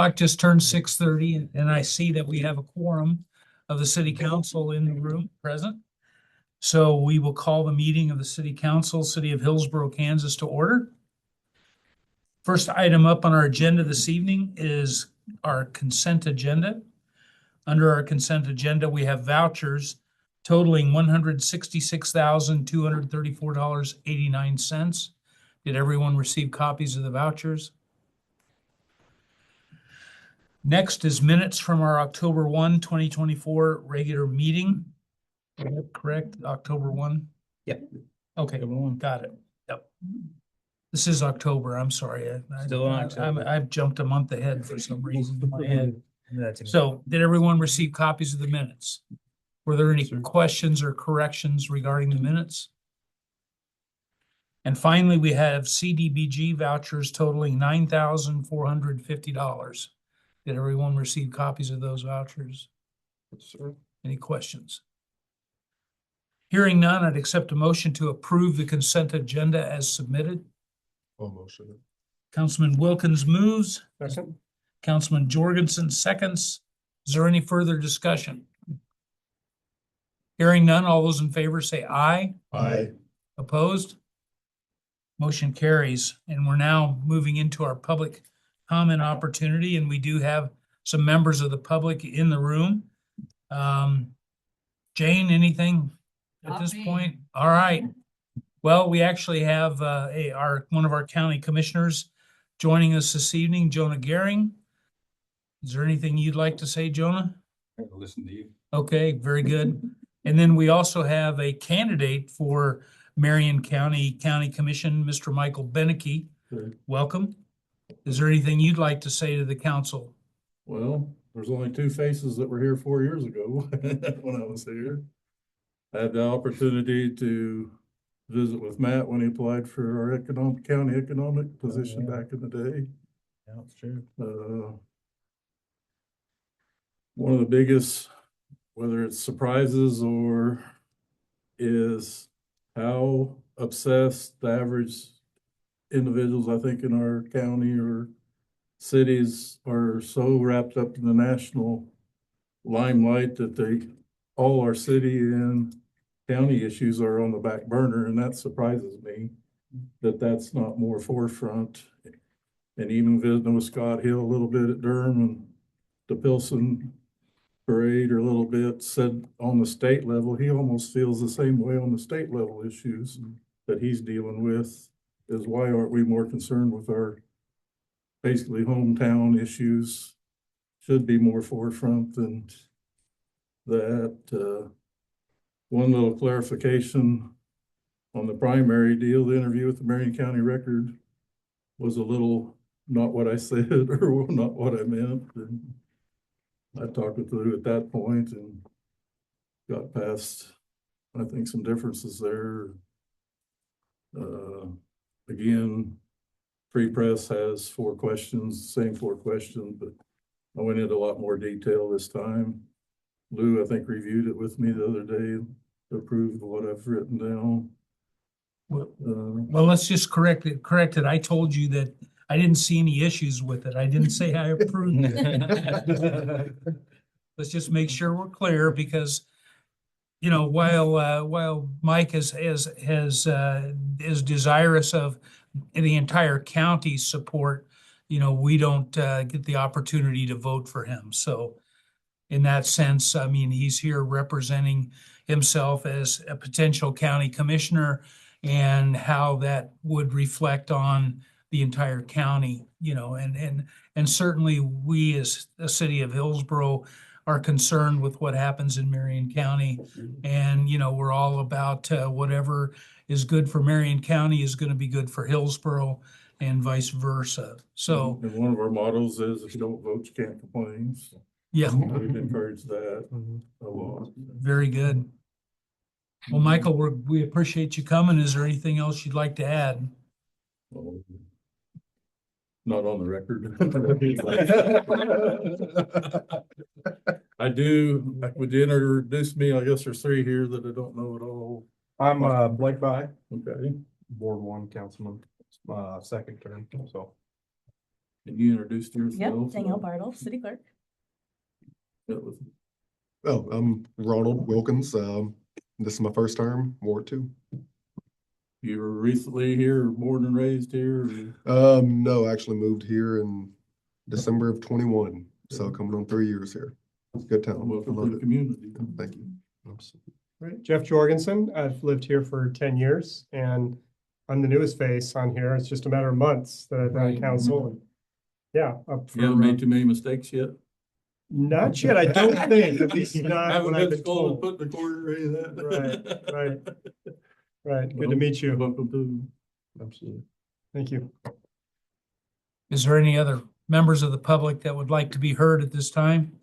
Clock just turned 6:30 and I see that we have a quorum of the city council in the room present. So we will call the meeting of the city council, City of Hillsboro, Kansas to order. First item up on our agenda this evening is our consent agenda. Under our consent agenda, we have vouchers totaling $166,234.89. Did everyone receive copies of the vouchers? Next is minutes from our October 1, 2024 regular meeting. Correct? October 1? Yep. Okay, got it. Yep. This is October. I'm sorry. Still in October. I've jumped a month ahead for some reason in my head. So did everyone receive copies of the minutes? Were there any questions or corrections regarding the minutes? And finally, we have CDBG vouchers totaling $9,450. Did everyone receive copies of those vouchers? Yes, sir. Any questions? Hearing none, I'd accept a motion to approve the consent agenda as submitted. Motion. Councilman Wilkins moves. Second. Councilman Jorgensen seconds. Is there any further discussion? Hearing none, all those in favor say aye. Aye. Opposed? Motion carries, and we're now moving into our public comment opportunity, and we do have some members of the public in the room. Jane, anything at this point? All right. Well, we actually have one of our county commissioners joining us this evening, Jonah Gehring. Is there anything you'd like to say, Jonah? I'll listen to you. Okay, very good. And then we also have a candidate for Marion County Commission, Mr. Michael Beneke. Good. Welcome. Is there anything you'd like to say to the council? Well, there's only two faces that were here 4 years ago when I was here. I had the opportunity to visit with Matt when he applied for our county economic position back in the day. Yeah, that's true. One of the biggest, whether it's surprises or is how obsessed the average individuals, I think, in our county or cities are so wrapped up in the national limelight that all our city and county issues are on the back burner, and that surprises me that that's not more forefront. And even visiting with Scott Hill a little bit at Durham and the Pilsen parade or a little bit, said on the state level, he almost feels the same way on the state level issues that he's dealing with, is why aren't we more concerned with our basically hometown issues? Should be more forefront than that. One little clarification on the primary deal, the interview with the Marion County Record was a little not what I said or not what I meant. And I talked with Lou at that point and got past, I think, some differences there. Again, Free Press has 4 questions, same 4 questions, but I went into a lot more detail this time. Lou, I think, reviewed it with me the other day, approved what I've written down. Well, let's just correct it. I told you that I didn't see any issues with it. I didn't say I approved it. Let's just make sure we're clear, because, you know, while Mike is desirous of the entire county's support, you know, we don't get the opportunity to vote for him. So in that sense, I mean, he's here representing himself as a potential county commissioner and how that would reflect on the entire county, you know, and certainly we as a city of Hillsboro are concerned with what happens in Marion County. And, you know, we're all about whatever is good for Marion County is going to be good for Hillsboro and vice versa. So, and one of our mottos is, if you don't vote, you can't complain. So yeah, we've encouraged that a lot. very good. Well, Michael, we appreciate you coming. Is there anything else you'd like to add? Not on the record. Would you introduce me? I guess there's 3 here that I don't know at all. I'm Blake By, Okay. Ward 1 councilman, second term, so. Can you introduce yourself? Yep, Danielle Bartle, city clerk. That was- Oh, I'm Ronald Wilkins. This is my first term, Ward 2. You were recently here, born and raised here? No, I actually moved here in December of 21, so coming on 3 years here. It's a good town. Welcome Love to the it. community. Thank you. Right, Jeff Jorgensen. I've lived here for 10 years and I'm the newest face on here. It's just a matter of months that I've been on council. And yeah, up You haven't made for, too many mistakes yet? not yet, I don't think, at least not Haven't what I've been been scolded, told. put in the corner or any of that? Right, good to meet you. Welcome to. Absolutely. Thank you. Is there any other members of the public that would like to be heard at this time?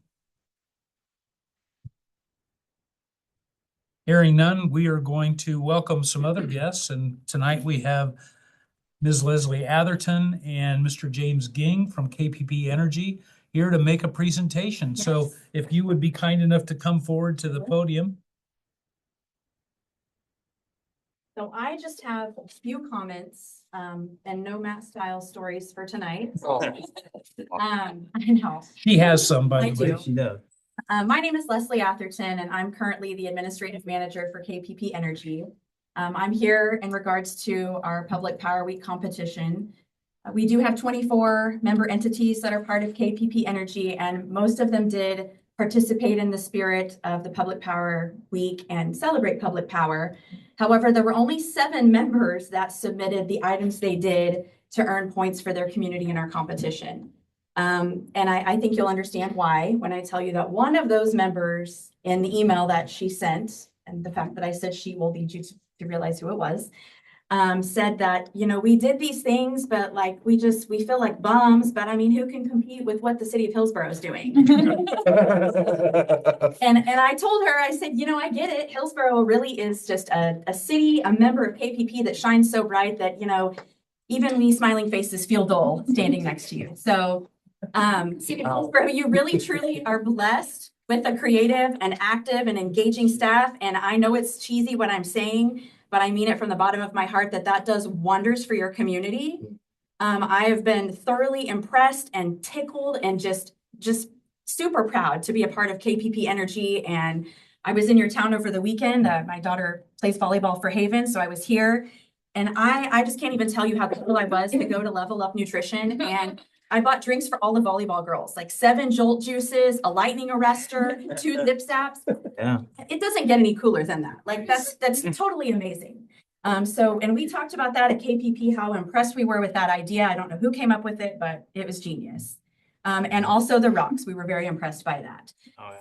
Hearing none, we are going to welcome some other guests, and tonight we have Ms. Leslie Atherton and Mr. James Ging from KPP Energy here to make a presentation. So Yes. if you would be kind enough to come forward to the podium. So I just have a few comments, and no Matt style stories for tonight. I know. She has some, by I the way. do. She does. My name is Leslie Atherton, and I'm currently the administrative manager for KPP Energy. I'm here in regards to our Public Power Week competition. We do have 24 member entities that are part of KPP Energy, and most of them did participate in the spirit of the Public Power Week and celebrate public power. However, there were only 7 members that submitted the items they did to earn points for their community in our competition. And I think you'll understand why when I tell you that one of those members in the email that she sent, and the fact that I said she will lead you to realize who it was, said that, you know, we did these things, but like, we feel like bums, but I mean, who can compete with what the city of Hillsboro is doing? And I told her, I said, you know, I get it. Hillsboro really is just a city, a member of KPP that shines so bright that, you know, even we smiling faces feel dull standing next to you. So, city of Hillsboro, you really truly are blessed with a creative and active and engaging staff. And I know it's cheesy what I'm saying, but I mean it from the bottom of my heart that does wonders for your community. I have been thoroughly impressed and tickled and just super proud to be a part of KPP Energy. And I was in your town over the weekend. My daughter plays volleyball for Haven, so I was here. And I just can't even tell you how cool I was to go to Level Up Nutrition. And I bought drinks for all the volleyball girls, like 7 Jolt juices, a lightning arrestor, 2 Zip Zaps. Yeah. It doesn't get any cooler than that. Like that's totally amazing. And we talked about that at KPP, how impressed we were with that idea. I don't know who came up with it, but it was genius. And also the rocks, we were very impressed by that.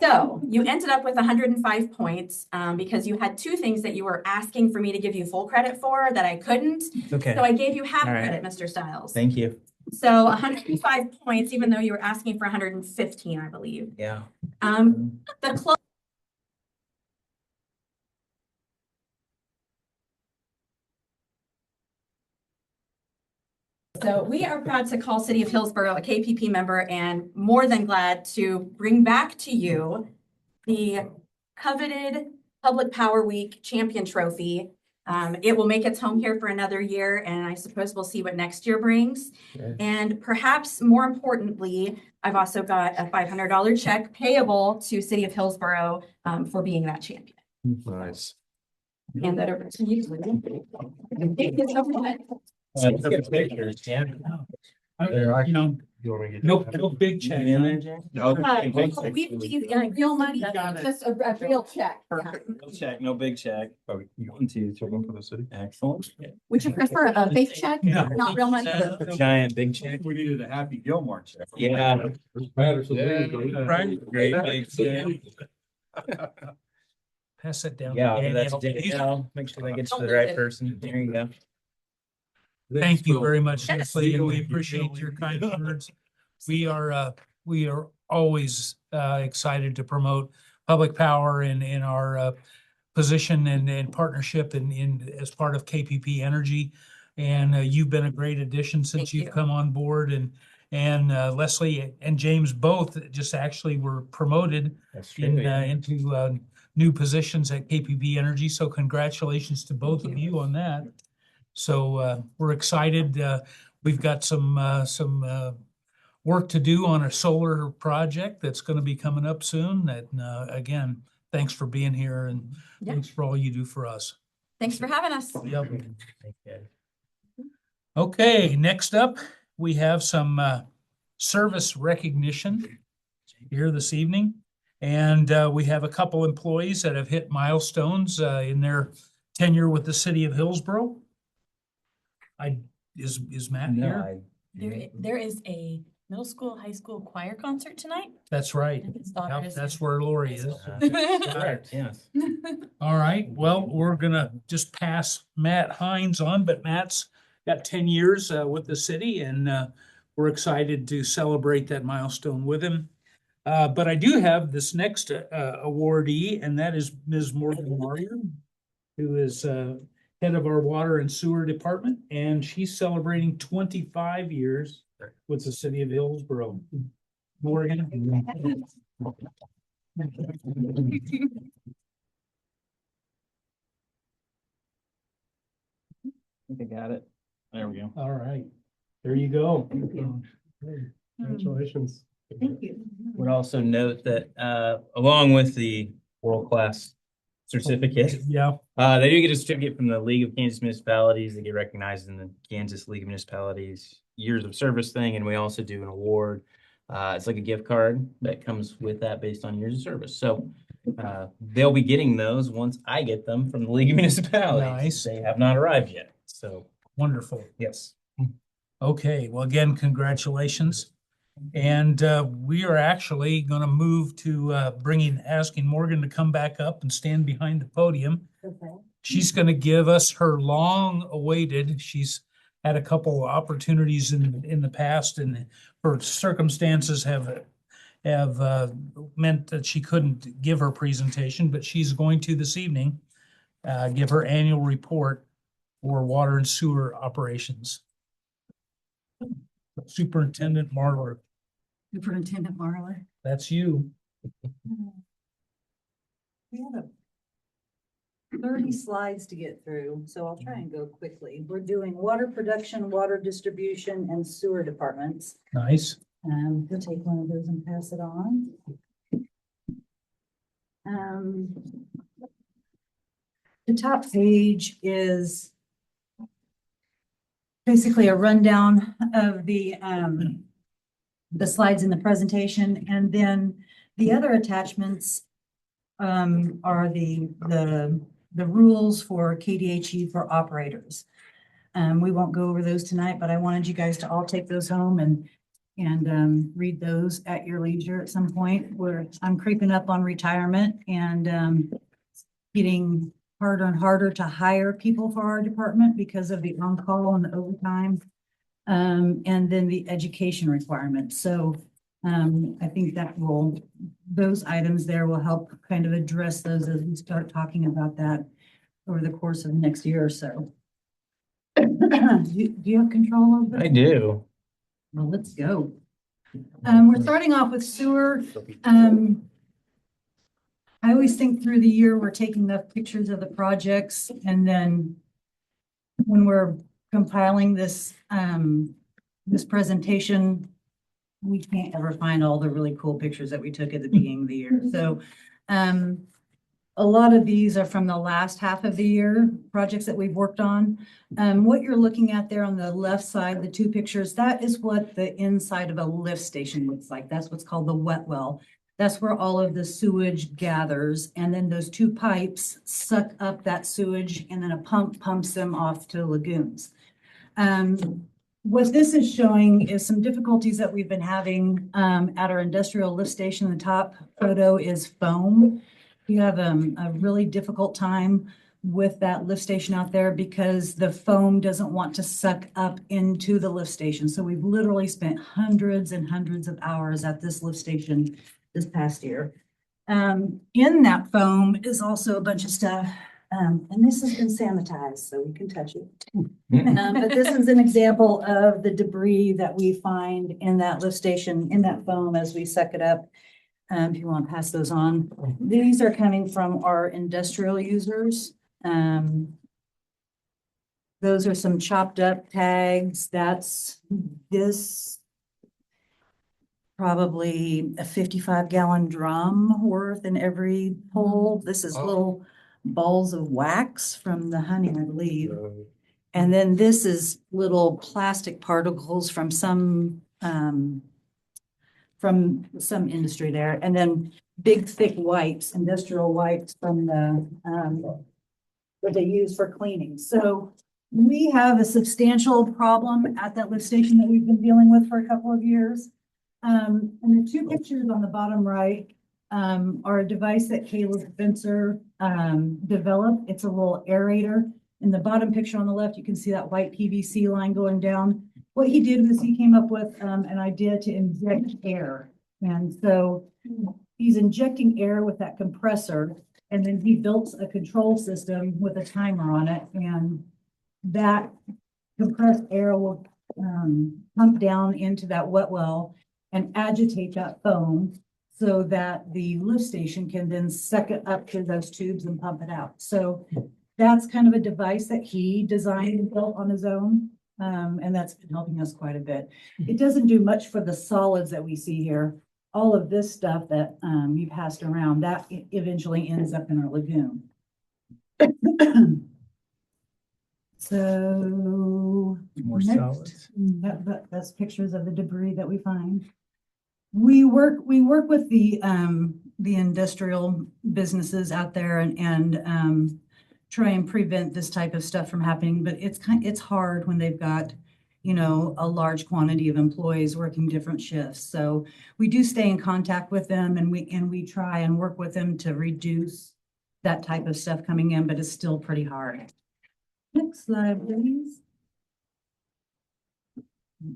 So you ended up with 105 points because you had 2 things that you were asking for me to give you full credit for that I couldn't. Okay. So I gave you half All right. credit, Mr. Stiles. Thank you. So 105 points, even though you were asking for 115, I believe. Yeah. The close. So we are proud to call City of Hillsboro a KPP member and more than glad to bring back to you the coveted Public Power Week Champion Trophy. It will make its home here for another year, and I suppose we'll see what next year brings. Okay. And perhaps more importantly, I've also got a $500 check payable to City of Hillsboro for being that champion. Nice. Hand that over to you. Thank you so much. Pictures, yeah. You know, You want me to get? no big check. In there, Jay? We real money, just a real check. No check, no big check. Oh, you want to take one for the city? Excellent. Would you prefer a fake check, No. not real money? Giant big check. We needed a Happy Gilmore check. Yeah. Patterson. Right. Great big check. Pass it down. Yeah, that's Danielle. Danielle. Make sure that gets to the right person. There you go. Thank you very much, Yes. Leslie, and we appreciate your kind words. We are always excited to promote public power in our position and partnership in as part of KPP Energy. And you've been a great addition since Thank you've you. come on board, and Leslie and James both just actually were promoted That's into new positions at KPP Energy. So congratulations to both of you on that. So we're excited. We've got some work to do on a solar project that's going to be coming up soon. That, again, thanks for being here and Yeah. thanks for all you do for us. Thanks for having us. Yep. Okay. Okay, next up, we have some service recognition here this evening. And we have a couple employees that have hit milestones in their tenure with the city of Hillsboro. Is Matt No, here? There is a middle school, high school choir concert tonight. That's right. And his daughter Yep, is that's there. where Lori is. Correct, yes. All right, well, we're gonna just pass Matt Hines on, but Matt's got 10 years with the city and we're excited to celebrate that milestone with him. But I do have this next awardee, and that is Ms. Morgan Mario, who is head of our water and sewer department, and she's celebrating 25 years with the city of Hillsboro. Morgan. I think I got it. There we go. All right, there you go. Congratulations. Thank you. Would also note that along with the world-class certificate, Yeah, they do get a certificate from the League of Kansas Municipalities. They get recognized in the Kansas League of Municipalities years of service thing, and we also do an award. It's like a gift card that comes with that based on years of service. So they'll be getting those once I get them from the League of Municipalities. Nice. They have not arrived yet. So wonderful. yes. Okay, well, again, congratulations. And we are actually going to move to asking Morgan to come back up and stand behind the podium. Okay. She's going to give us her long-awaited, she's had a couple of opportunities in the past, and her circumstances have meant that she couldn't give her presentation, but she's going to this evening give her annual report for water and sewer operations. Superintendent Marler, Superintendent Marler. that's you. We have 30 slides to get through, so I'll try and go quickly. We're doing water production, water distribution, and sewer departments. Nice. We'll take one of those and pass it on. The top page is basically a rundown of the slides in the presentation, and then the other attachments are the rules for KDHE for operators. We won't go over those tonight, but I wanted you guys to all take those home and read those at your leisure at some point, where I'm creeping up on retirement and getting harder and harder to hire people for our department because of the on-call and the overtime, and then the education requirements. So I think those items there will help kind of address those as we start talking about that over the course of the next year or so. Do you have control over I it? do. Well, let's go. We're starting off with sewer. I always think through the year, we're taking the pictures of the projects, and then when we're compiling this presentation, we can't ever find all the really cool pictures that we took at the beginning of the year. So a lot of these are from the last half of the year, projects that we've worked on. What you're looking at there on the left side, the two pictures, that is what the inside of a lift station looks like. That's what's called the wet well. That's where all of the sewage gathers, and then those two pipes suck up that sewage, and then a pump pumps them off to lagoons. What this is showing is some difficulties that we've been having at our industrial lift station. The top photo is foam. We have a really difficult time with that lift station out there because the foam doesn't want to suck up into the lift station. So we've literally spent hundreds and hundreds of hours at this lift station this past year. In that foam is also a bunch of stuff, and this has been sanitized, so we can touch it. But this is an example of the debris that we find in that lift station, in that foam as we suck it up. If you want to pass those on. These are coming from our industrial users. Those are some chopped up tags. That's this probably a 55-gallon drum worth in every hole. This is little balls of wax from the honey, I believe. And then this is little plastic particles from some industry there. And then big thick wipes, industrial wipes from the, that they use for cleaning. So we have a substantial problem at that lift station that we've been dealing with for a couple of years. And the two pictures on the bottom right are a device that Caleb Spencer developed. It's a little aerator. In the bottom picture on the left, you can see that white PVC line going down. What he did was he came up with an idea to inject air. And so he's injecting air with that compressor, and then he built a control system with a timer on it, and that compressed air will pump down into that wet well and agitate that foam so that the lift station can then suck it up through those tubes and pump it out. So that's kind of a device that he designed and built on his own. And that's been helping us quite a bit. It doesn't do much for the solids that we see here. All of this stuff that you passed around, that eventually ends up in our lagoon. So More next, solids. that's pictures of the debris that we find. We work with the industrial businesses out there and try and prevent this type of stuff from happening, but it's hard when they've got, you know, a large quantity of employees working different shifts. So we do stay in contact with them, and we try and work with them to reduce that type of stuff coming in, but it's still pretty hard. Next slide, please.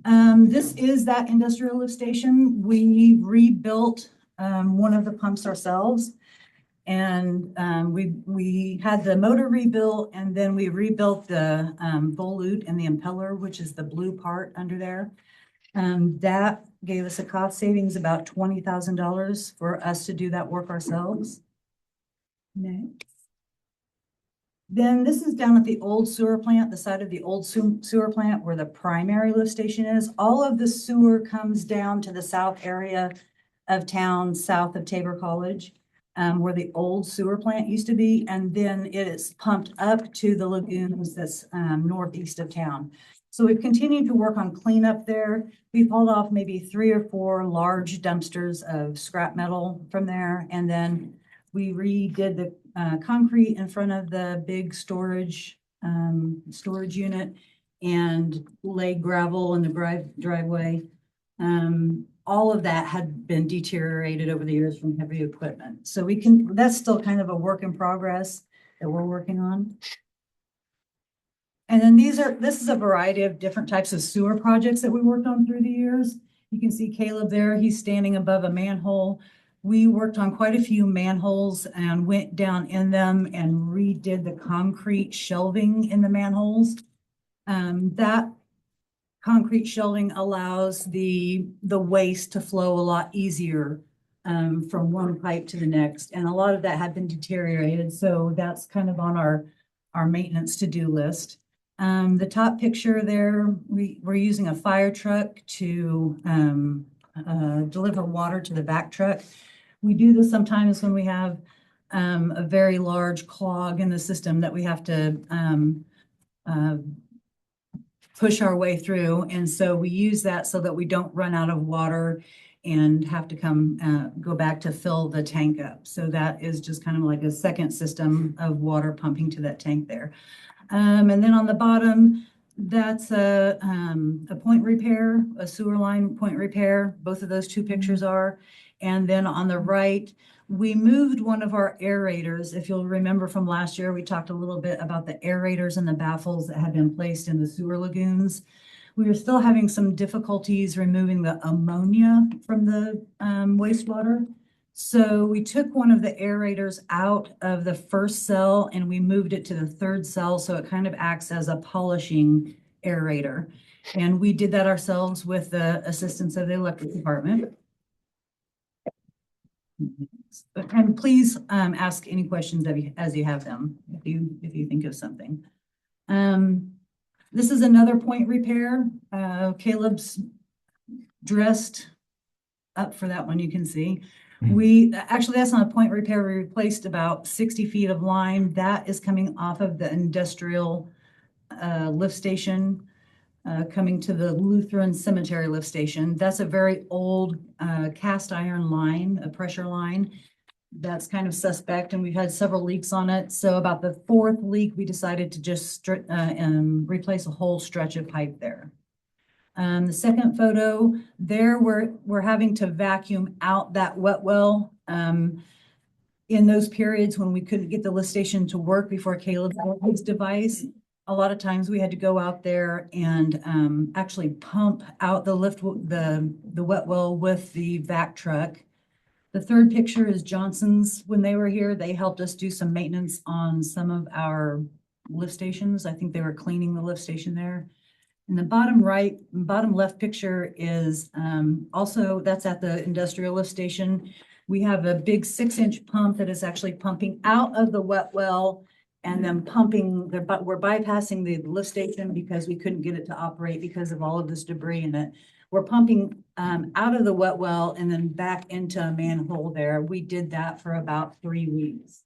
This is that industrial lift station. We rebuilt one of the pumps ourselves. And we had the motor rebuilt, and then we rebuilt the volute and the impeller, which is the blue part under there. That gave us a cost savings about $20,000 for us to do that work ourselves. Next. Then this is down at the old sewer plant, the side of the old sewer plant where the primary lift station is. All of the sewer comes down to the south area of town, south of Tabor College. Where the old sewer plant used to be, and then it is pumped up to the lagoons that's northeast of town. So we've continued to work on cleanup there. We've hauled off maybe 3 or 4 large dumpsters of scrap metal from there, and then we redid the concrete in front of the big storage unit and laid gravel in the driveway. All of that had been deteriorated over the years from heavy equipment. So that's still kind of a work in progress that we're working on. And then this is a variety of different types of sewer projects that we worked on through the years. You can see Caleb there, he's standing above a manhole. We worked on quite a few manholes and went down in them and redid the concrete shelving in the manholes. That concrete shelving allows the waste to flow a lot easier from one pipe to the next. And a lot of that had been deteriorated. So that's kind of on our maintenance to-do list. The top picture there, we're using a fire truck to deliver water to the back truck. We do this sometimes when we have a very large clog in the system that we have to push our way through. And so we use that so that we don't run out of water and have to go back to fill the tank up. So that is just kind of like a second system of water pumping to that tank there. And then on the bottom, that's a point repair, a sewer line point repair. Both of those two pictures are. And then on the right, we moved one of our aerators. If you'll remember from last year, we talked a little bit about the aerators and the baffles that had been placed in the sewer lagoons. We were still having some difficulties removing the ammonia from the wastewater. So we took one of the aerators out of the first cell and we moved it to the third cell. So it kind of acts as a polishing aerator. And we did that ourselves with the assistance of the electric department. And please ask any questions as you have them, if you think of something. This is another point repair. Caleb's dressed up for that one, you can see. We, actually, that's not a point repair. We replaced about 60 feet of line. That is coming off of the industrial lift station, coming to the Lutheran Cemetery lift station. That's a very old cast iron line, a pressure line. That's kind of suspect, and we've had several leaks on it. So about the fourth leak, we decided to just replace a whole stretch of pipe there. The second photo there, we're having to vacuum out that wet well. In those periods when we couldn't get the lift station to work before Caleb got his device, a lot of times we had to go out there and actually pump out the wet well with the vac truck. The third picture is Johnson's. When they were here, they helped us do some maintenance on some of our lift stations. I think they were cleaning the lift station there. And the bottom left picture is also, that's at the industrial lift station. We have a big 6-inch pump that is actually pumping out of the wet well and then but we're bypassing the lift station because we couldn't get it to operate because of all of this debris in it. We're pumping out of the wet well and then back into a manhole there. We did that for about 3 weeks.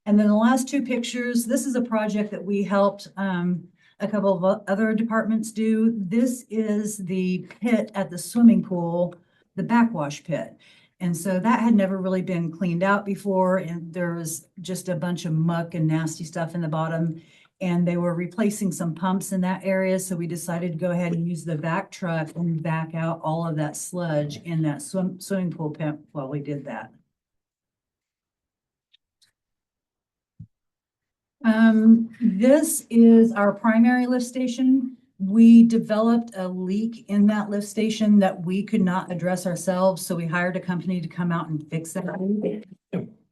And then the last two pictures, this is a project that we helped a couple of other departments do. This is the pit at the swimming pool, the backwash pit. And so that had never really been cleaned out before. And there was just a bunch of muck and nasty stuff in the bottom. And they were replacing some pumps in that area. So we decided to go ahead and use the vac truck and back out all of that sludge in that swimming pool pit while we did that. This is our primary lift station. We developed a leak in that lift station that we could not address ourselves. So we hired a company to come out and fix that leak.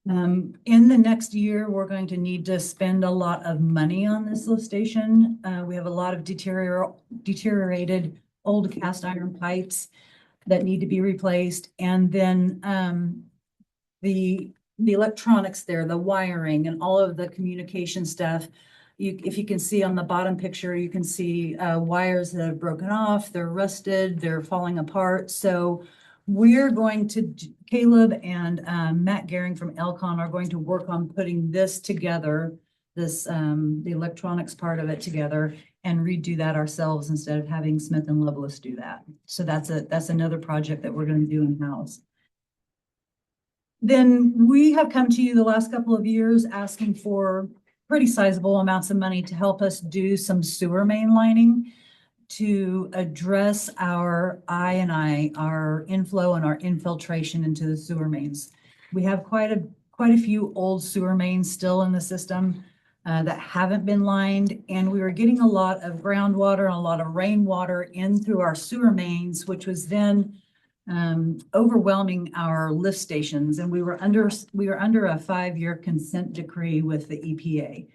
In the next year, we're going to need to spend a lot of money on this lift station. We have a lot of deteriorated old cast iron pipes that need to be replaced. And then the electronics there, the wiring and all of the communication stuff. If you can see on the bottom picture, you can see wires that have broken off, they're rusted, they're falling apart. So we're going to, Caleb and Matt Gehring from Elcon are going to work on putting this together, the electronics part of it together, and redo that ourselves instead of having Smith and Loveless do that. So that's another project that we're going to do in-house. Then we have come to you the last couple of years asking for pretty sizable amounts of money to help us do some sewer main lining to address our our inflow and our infiltration into the sewer mains. We have quite a few old sewer mains still in the system that haven't been lined, and we were getting a lot of groundwater and a lot of rainwater in through our sewer mains, which was then overwhelming our lift stations. And we were under a 5-year consent decree with the EPA.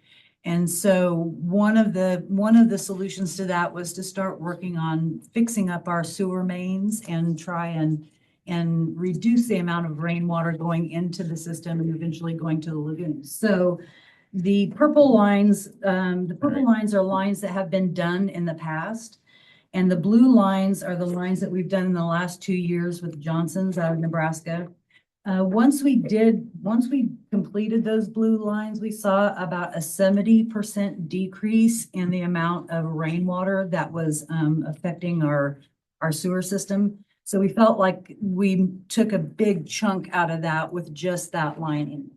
And so one of the solutions to that was to start working on fixing up our sewer mains and try and reduce the amount of rainwater going into the system and eventually going to the lagoons. So the purple lines are lines that have been done in the past. And the blue lines are the lines that we've done in the last 2 years with Johnson's out of Nebraska. Once we completed those blue lines, we saw about a 70% decrease in the amount of rainwater that was affecting our sewer system. So we felt like we took a big chunk out of that with just that lining.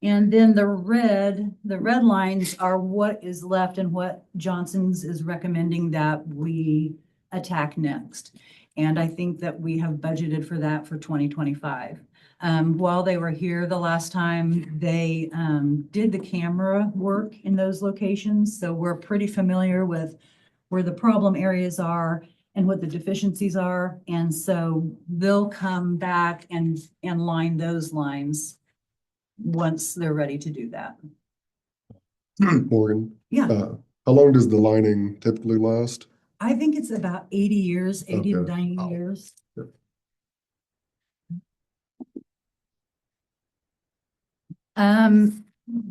And then the red lines are what is left and what Johnson's is recommending that we attack next. And I think that we have budgeted for that for 2025. While they were here the last time, they did the camera work in those locations. So we're pretty familiar with where the problem areas are and what the deficiencies are. And so they'll come back and line those lines once they're ready to do that. Morgan, Yeah, how long does the lining typically last? I think it's about 80 years, 80 to Okay. 90 Oh. years.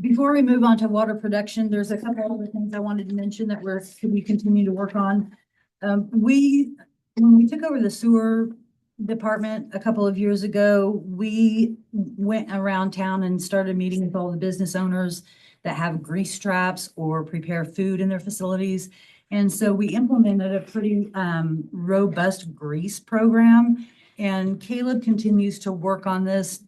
Before we move on to water production, there's a couple other things I wanted to mention that we continue to work on. When we took over the sewer department a couple of years ago, we went around town and started meeting with all the business owners that have grease traps or prepare food in their facilities. And so we implemented a pretty robust grease program. And Caleb continues to work on this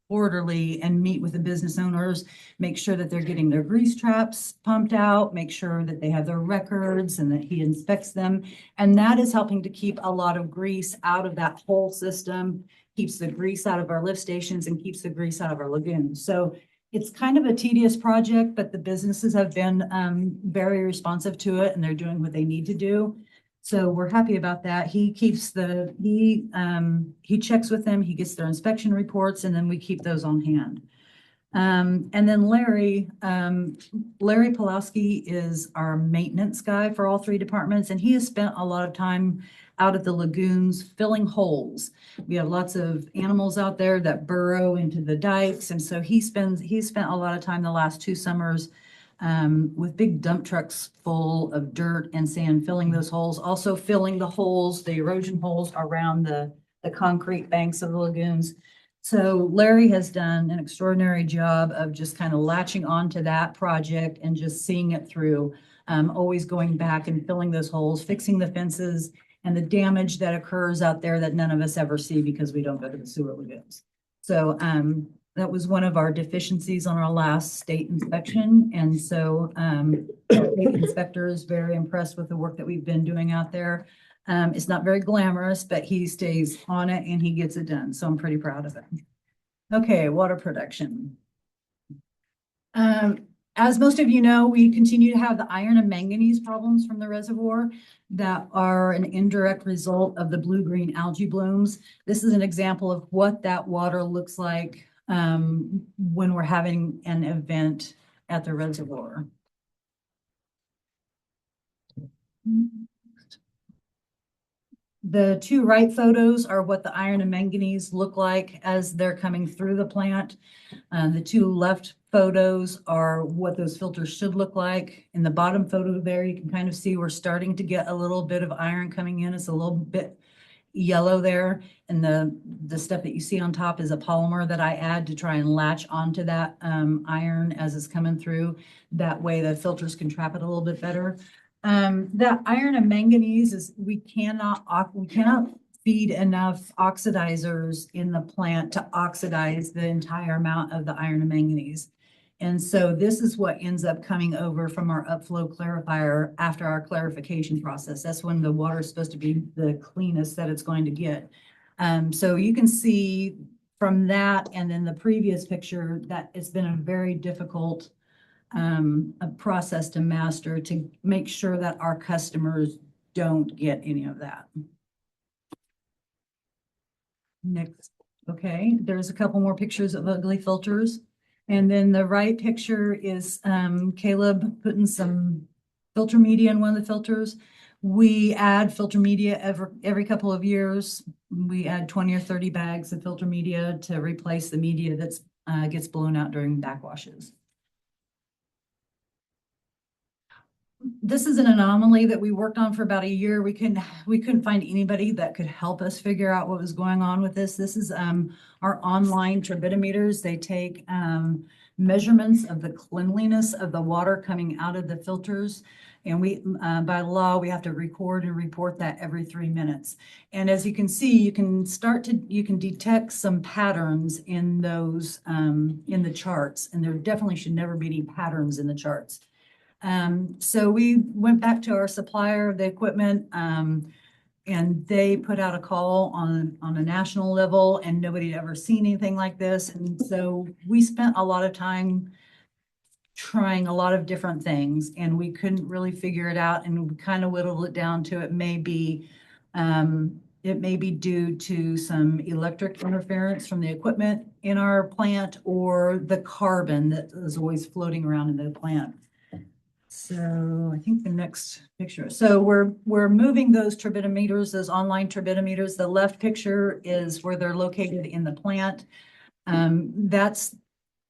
quarterly and meet with the business owners, make sure that they're getting their grease traps pumped out, make sure that they have their records and that he inspects them. And that is helping to keep a lot of grease out of that whole system, keeps the grease out of our lift stations and keeps the grease out of our lagoons. So it's kind of a tedious project, but the businesses have been very responsive to it and they're doing what they need to do. So we're happy about that. He keeps he checks with them, he gets their inspection reports, and then we keep those on hand. And then Larry Pulowski is our maintenance guy for all three departments, and he has spent a lot of time out at the lagoons filling holes. We have lots of animals out there that burrow into the dikes, and so he's spent a lot of time the last 2 summers with big dump trucks full of dirt and sand, filling those holes, also filling the holes, the erosion holes around the concrete banks of the lagoons. So Larry has done an extraordinary job of just kind of latching onto that project and just seeing it through, always going back and filling those holes, fixing the fences and the damage that occurs out there that none of us ever see because we don't go to the sewer lagoons. So that was one of our deficiencies on our last state inspection. And so the state inspector is very impressed with the work that we've been doing out there. It's not very glamorous, but he stays on it and he gets it done. So I'm pretty proud of him. Okay, water production. As most of you know, we continue to have the iron and manganese problems from the reservoir that are an indirect result of the blue-green algae blooms. This is an example of what that water looks like when we're having an event at the reservoir. The 2 right photos are what the iron and manganese look like as they're coming through the plant. The 2 left photos are what those filters should look like. In the bottom photo there, you can kind of see we're starting to get a little bit of iron coming in. It's a little bit yellow there. And the stuff that you see on top is a polymer that I add to try and latch onto that iron as it's coming through. That way the filters can trap it a little bit better. The iron and manganese is we cannot feed enough oxidizers in the plant to oxidize the entire amount of the iron and manganese. And so this is what ends up coming over from our upflow clarifier after our clarification process. That's when the water is supposed to be the cleanest that it's going to get. So you can see from that and then the previous picture that it's been a very difficult a process to master to make sure that our customers don't get any of that. Next, okay, there's a couple more pictures of ugly filters. And then the right picture is Caleb putting some filter media in one of the filters. We add filter media every couple of years. We add 20 or 30 bags of filter media to replace the media that's gets blown out during backwashes. This is an anomaly that we worked on for about a year. We couldn't find anybody that could help us figure out what was going on with this. This is our online turbidimeters. They take measurements of the cleanliness of the water coming out of the filters. And we, by law, we have to record and report that every 3 minutes. And as you can see, you can detect some patterns in those, in the charts. And there definitely should never be any patterns in the charts. So we went back to our supplier of the equipment, and they put out a call on a national level, and nobody had ever seen anything like this. And so we spent a lot of time trying a lot of different things, and we couldn't really figure it out. And we kind of whittled it down to it may be due to some electric interference from the equipment in our plant or the carbon that is always floating around in the plant. So I think the next picture. So we're moving those turbidimeters, those online turbidimeters. The left picture is where they're located in the plant. That's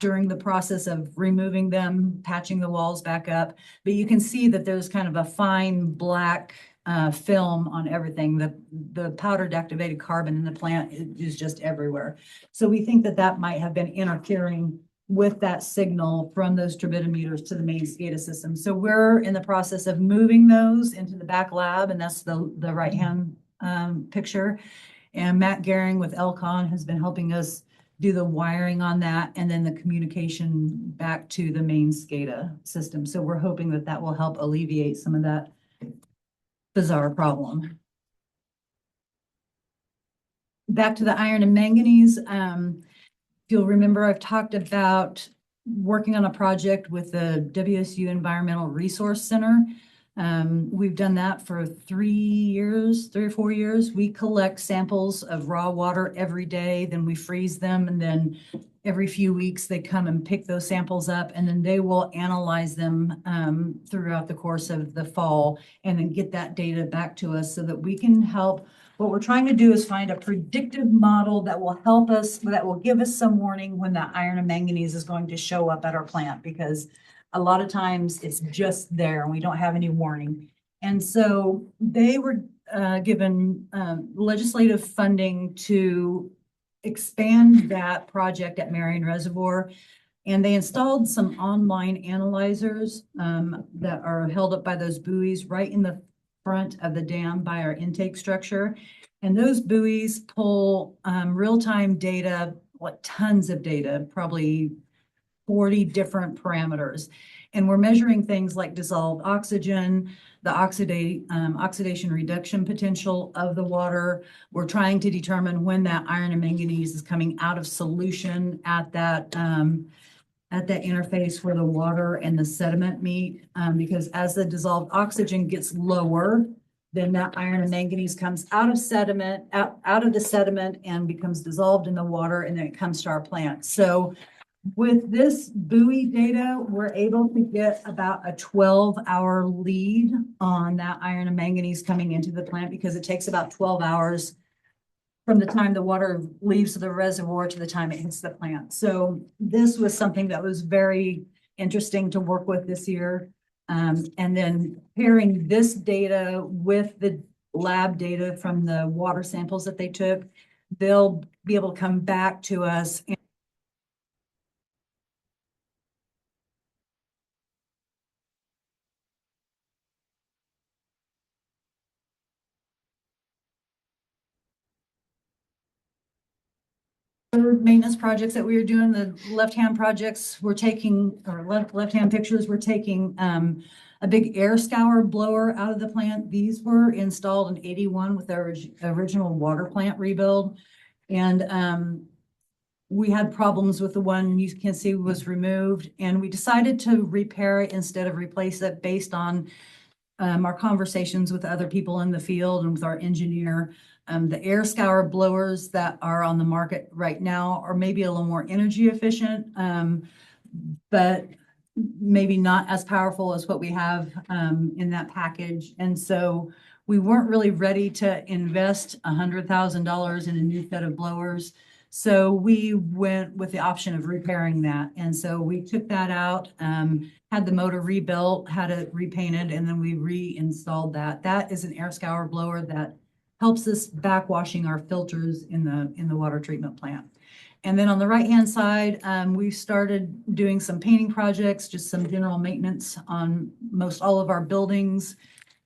during the process of removing them, patching the walls back up. But you can see that there's kind of a fine black film on everything. The powdered activated carbon in the plant is just everywhere. So we think that that might have been interfering with that signal from those turbidimeters to the main SCADA system. So we're in the process of moving those into the back lab, and that's the right-hand picture. And Matt Gehring with Elcon has been helping us do the wiring on that and then the communication back to the main SCADA system. So we're hoping that that will help alleviate some of that bizarre problem. Back to the iron and manganese. If you'll remember, I've talked about working on a project with the WSU Environmental Resource Center. We've done that for 3 or 4 years. We collect samples of raw water every day, then we freeze them, and then every few weeks they come and pick those samples up, and then they will analyze them throughout the course of the fall and then get that data back to us so that we can help. What we're trying to do is find a predictive model that will help us, that will give us some warning when that iron and manganese is going to show up at our plant, because a lot of times it's just there and we don't have any warning. And so they were given legislative funding to expand that project at Marion Reservoir. And they installed some online analyzers that are held up by those buoys right in the front of the dam by our intake structure. And those buoys pull real-time data, tons of data, probably 40 different parameters. And we're measuring things like dissolved oxygen, the oxidation reduction potential of the water. We're trying to determine when that iron and manganese is coming out of solution at that interface where the water and the sediment meet. Because as the dissolved oxygen gets lower, then that iron and manganese comes out of sediment, out of the sediment and becomes dissolved in the water, and then it comes to our plant. So with this buoy data, we're able to get about a 12-hour lead on that iron and manganese coming into the plant, because it takes about 12 hours from the time the water leaves the reservoir to the time it hits the plant. So this was something that was very interesting to work with this year. And then pairing this data with the lab data from the water samples that they took, they'll be able to come back to us. Maintenance projects that we were doing, the left-hand projects we're taking, or left-hand pictures, we're taking a big air scour blower out of the plant. These were installed in 81 with our original water plant rebuild. And we had problems with the one you can see was removed, and we decided to repair it instead of replace it based on our conversations with other people in the field and with our engineer. The air scour blowers that are on the market right now are maybe a little more energy efficient, but maybe not as powerful as what we have in that package. And so we weren't really ready to invest $100,000 in a new set of blowers. So we went with the option of repairing that. And so we took that out, had the motor rebuilt, had it repainted, and then we reinstalled that. That is an air scour blower that helps us backwashing our filters in the water treatment plant. And then on the right-hand side, we started doing some painting projects, just some general maintenance on most all of our buildings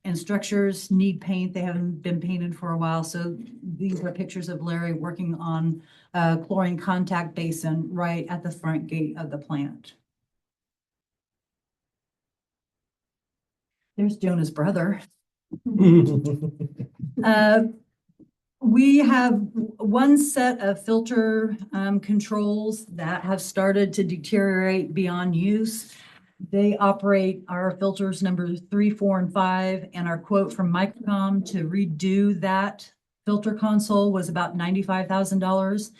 and structures need paint. They haven't been painted for a while. So these are pictures of Larry working on a chlorine contact basin right at the front gate of the plant. There's Jonah's brother. We have one set of filter controls that have started to deteriorate beyond use. They operate our filters numbers 3, 4, and 5, and our quote from Microcom to redo that filter console was about $95,000.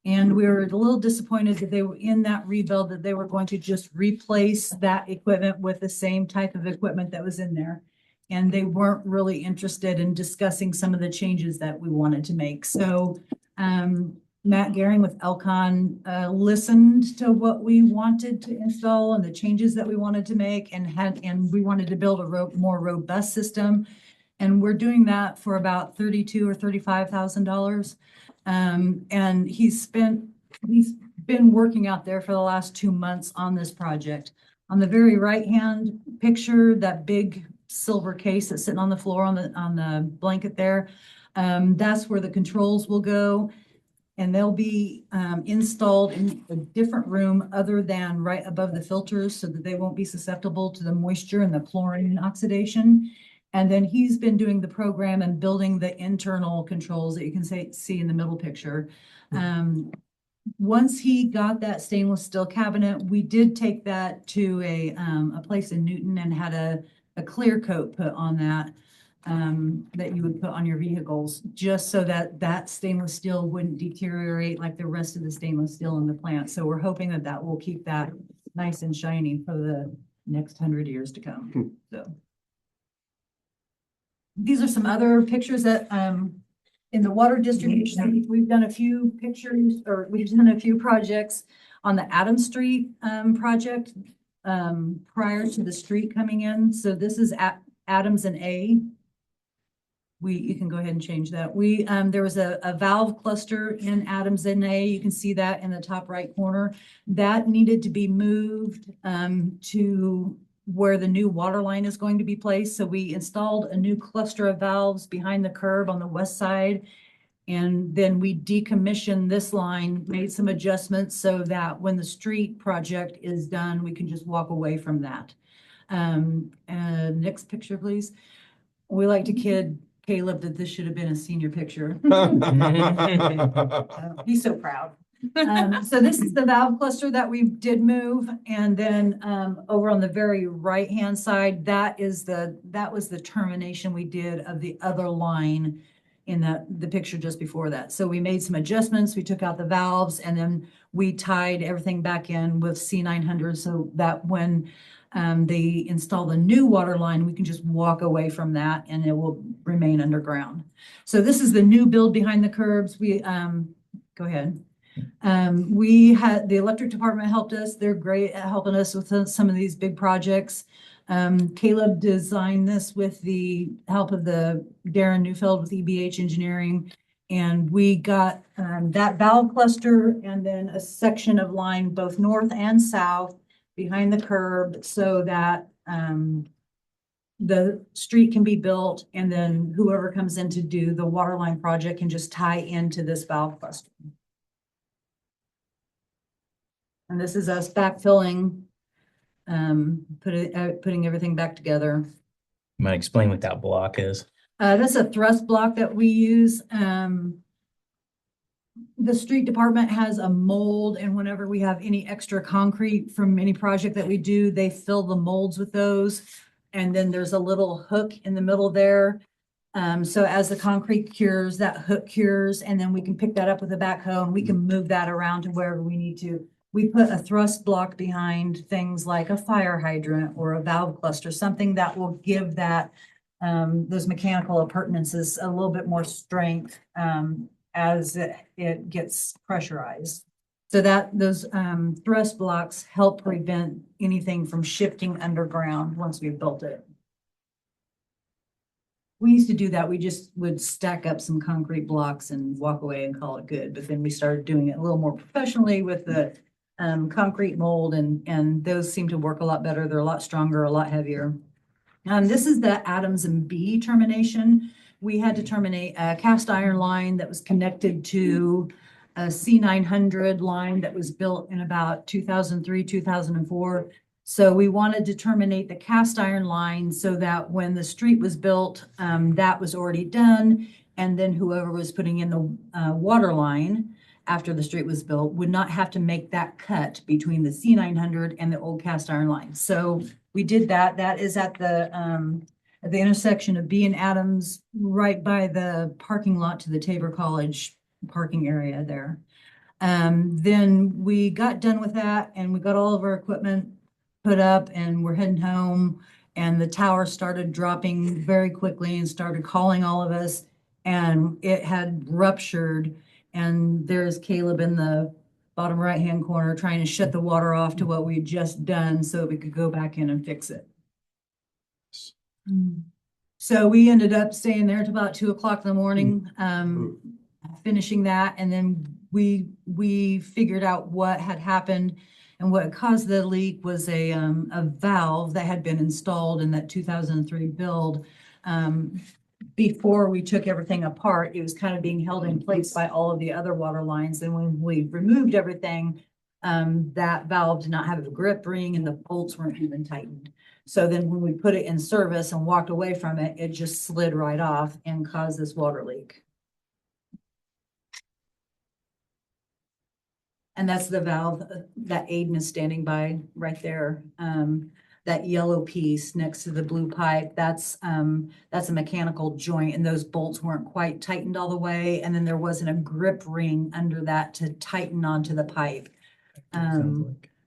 And we were a little disappointed that they were in that rebuild, that they were going to just replace that equipment with the same type of equipment that was in there. And they weren't really interested in discussing some of the changes that we wanted to make. So Matt Gehring with Elcon listened to what we wanted to install and the changes that we wanted to make, and we wanted to build a more robust system. And we're doing that for about $32,000 or $35,000. And he's been working out there for the last 2 months on this project. On the very right-hand picture, that big silver case that's sitting on the floor on the blanket there, that's where the controls will go. And they'll be installed in a different room other than right above the filters so that they won't be susceptible to the moisture and the chlorine oxidation. And then he's been doing the program and building the internal controls that you can see in the middle picture. Once he got that stainless steel cabinet, we did take that to a place in Newton and had a clear coat put on that. That you would put on your vehicles, just so that that stainless steel wouldn't deteriorate like the rest of the stainless steel in the plant. So we're hoping that that will keep that nice and shiny for the next 100 years to come. So these are some other pictures that in the water distribution, we've done a few pictures, or we've done a few projects on the Adams Street project prior to the street coming in. So this is at Adams and A. You can go ahead and change that. There was a valve cluster in Adams and A. You can see that in the top right corner. That needed to be moved to where the new water line is going to be placed. So we installed a new cluster of valves behind the curb on the west side. And then we decommissioned this line, made some adjustments so that when the street project is done, we can just walk away from that. Next picture, please. We like to kid Caleb that this should have been a senior picture. He's so proud. So this is the valve cluster that we did move. And then over on the very right-hand side, that was the termination we did of the other line in the picture just before that. So we made some adjustments. We took out the valves and then we tied everything back in with C900 so that when they install the new water line, we can just walk away from that and it will remain underground. So this is the new build behind the curbs. Go ahead. We had the electric department helped us. They're great at helping us with some of these big projects. Caleb designed this with the help of the Darren Neufeld with EBH Engineering. And we got that valve cluster and then a section of line both north and south behind the curb so that the street can be built and then whoever comes in to do the water line project can just tie into this valve cluster. And this is us backfilling, putting everything back together. You might explain what that block is. That's a thrust block that we use. The street department has a mold, and whenever we have any extra concrete from any project that we do, they fill the molds with those. And then there's a little hook in the middle there. So as the concrete cures, that hook cures, and then we can pick that up with a backhoe and we can move that around to wherever we need to. We put a thrust block behind things like a fire hydrant or a valve cluster, something that will give that those mechanical appurtenances a little bit more strength as it gets pressurized. So that those thrust blocks help prevent anything from shifting underground once we've built it. We used to do that. We just would stack up some concrete blocks and walk away and call it good. But then we started doing it a little more professionally with the concrete mold, and those seem to work a lot better. They're a lot stronger, a lot heavier. This is the Adams and B termination. We had to terminate a cast iron line that was connected to a C900 line that was built in about 2003, 2004. So we wanted to terminate the cast iron line so that when the street was built, that was already done. And then whoever was putting in the water line after the street was built would not have to make that cut between the C900 and the old cast iron line. So we did that. That is at the intersection of B and Adams, right by the parking lot to the Tabor College parking area there. Then we got done with that and we got all of our equipment put up and we're heading home, and the tower started dropping very quickly and started calling all of us, and it had ruptured. And there's Caleb in the bottom right-hand corner trying to shut the water off to what we had just done so we could go back in and fix it. So we ended up staying there till about 2 o'clock in the morning, finishing that. And then we figured out what had happened, and what caused the leak was a valve that had been installed in that 2003 build. Before we took everything apart, it was kind of being held in place by all of the other water lines. And when we removed everything, that valve did not have a grip ring and the bolts weren't even tightened. So then when we put it in service and walked away from it, it just slid right off and caused this water leak. And that's the valve that Aiden is standing by right there. That yellow piece next to the blue pipe, that's a mechanical joint, and those bolts weren't quite tightened all the way. And then there wasn't a grip ring under that to tighten onto the pipe.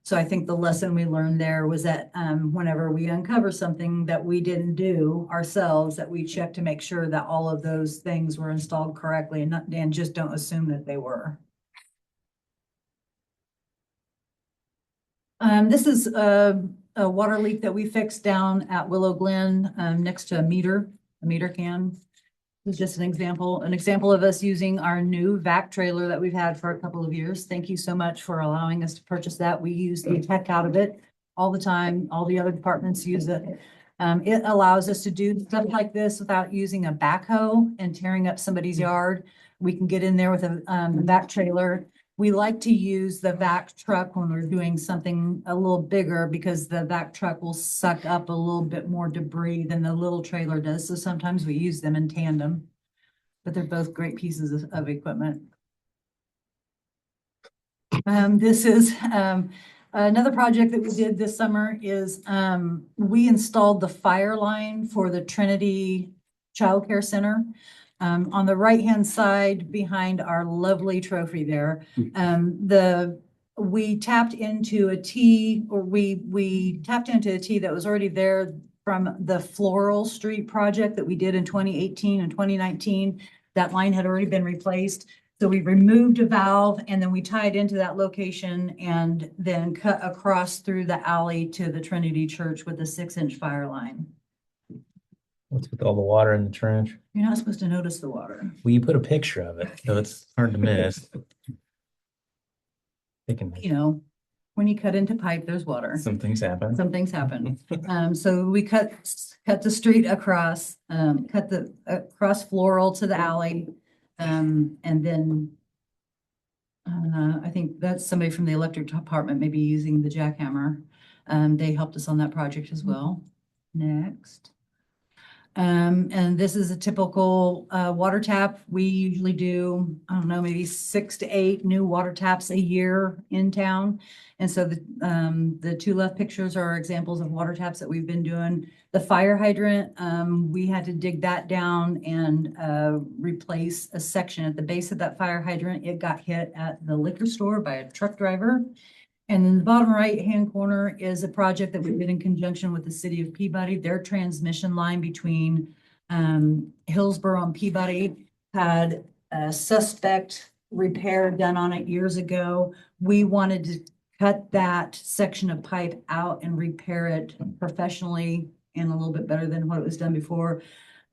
So I think the lesson we learned there was that whenever we uncover something that we didn't do ourselves, that we check to make sure that all of those things were installed correctly, and just don't assume that they were. This is a water leak that we fixed down at Willow Glen, next to a meter can. It's just an example of us using our new vac trailer that we've had for a couple of years. Thank you so much for allowing us to purchase that. We use the heck out of it all the time. All the other departments use it. It allows us to do stuff like this without using a backhoe and tearing up somebody's yard. We can get in there with a vac trailer. We like to use the vac truck when we're doing something a little bigger, because the vac truck will suck up a little bit more debris than the little trailer does. So sometimes we use them in tandem, but they're both great pieces of equipment. This is another project that we did this summer is we installed the fire line for the Trinity Child Care Center. On the right-hand side behind our lovely trophy there, we tapped into a T, or we tapped into a T that was already there from the Floral Street project that we did in 2018 and 2019. That line had already been replaced. So we removed a valve and then we tied into that location and then cut across through the alley to the Trinity Church with a 6-inch fire line. What's with all the water in the trench? You're not supposed to notice the water. Well, you put a picture of it, so it's hard to miss. You know, when you cut into pipe, there's water. Some things happen. Some things happen. So we cut the street across, cut the across Floral to the alley. And then I think that's somebody from the electric department maybe using the jackhammer. They helped us on that project as well. Next. And this is a typical water tap. We usually do, I don't know, maybe 6 to 8 new water taps a year in town. And so the two left pictures are examples of water taps that we've been doing. The fire hydrant, we had to dig that down and replace a section at the base of that fire hydrant. It got hit at the liquor store by a truck driver. And in the bottom right-hand corner is a project that we did in conjunction with the city of Peabody. Their transmission line between Hillsboro and Peabody had a suspect repair done on it years ago. We wanted to cut that section of pipe out and repair it professionally and a little bit better than what it was done before,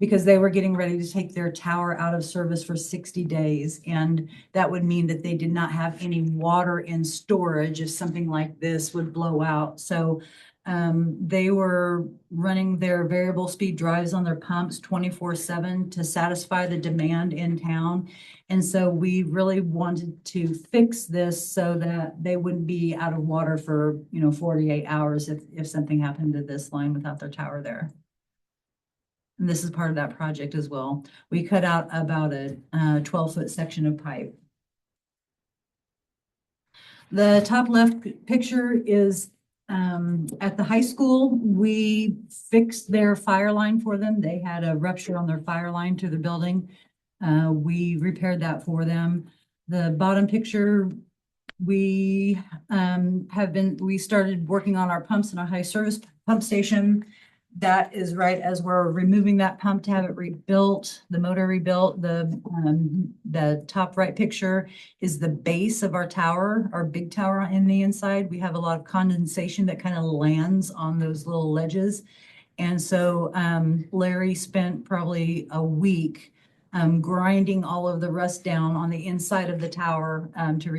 because they were getting ready to take their tower out of service for 60 days. And that would mean that they did not have any water in storage if something like this would blow out. So they were running their variable speed drives on their pumps 24/7 to satisfy the demand in town. And so we really wanted to fix this so that they wouldn't be out of water for 48 hours if something happened to this line without their tower there. And this is part of that project as well. We cut out about a 12-foot section of pipe. The top left picture is at the high school. We fixed their fire line for them. They had a rupture on their fire line to the building. We repaired that for them. The bottom picture, we started working on our pumps in our high service pump station. That is right as we're removing that pump to have it rebuilt, the motor rebuilt. The top right picture is the base of our tower, our big tower in the inside. We have a lot of condensation that kind of lands on those little ledges. And so Larry spent probably a week grinding all of the rust down on the inside of the tower to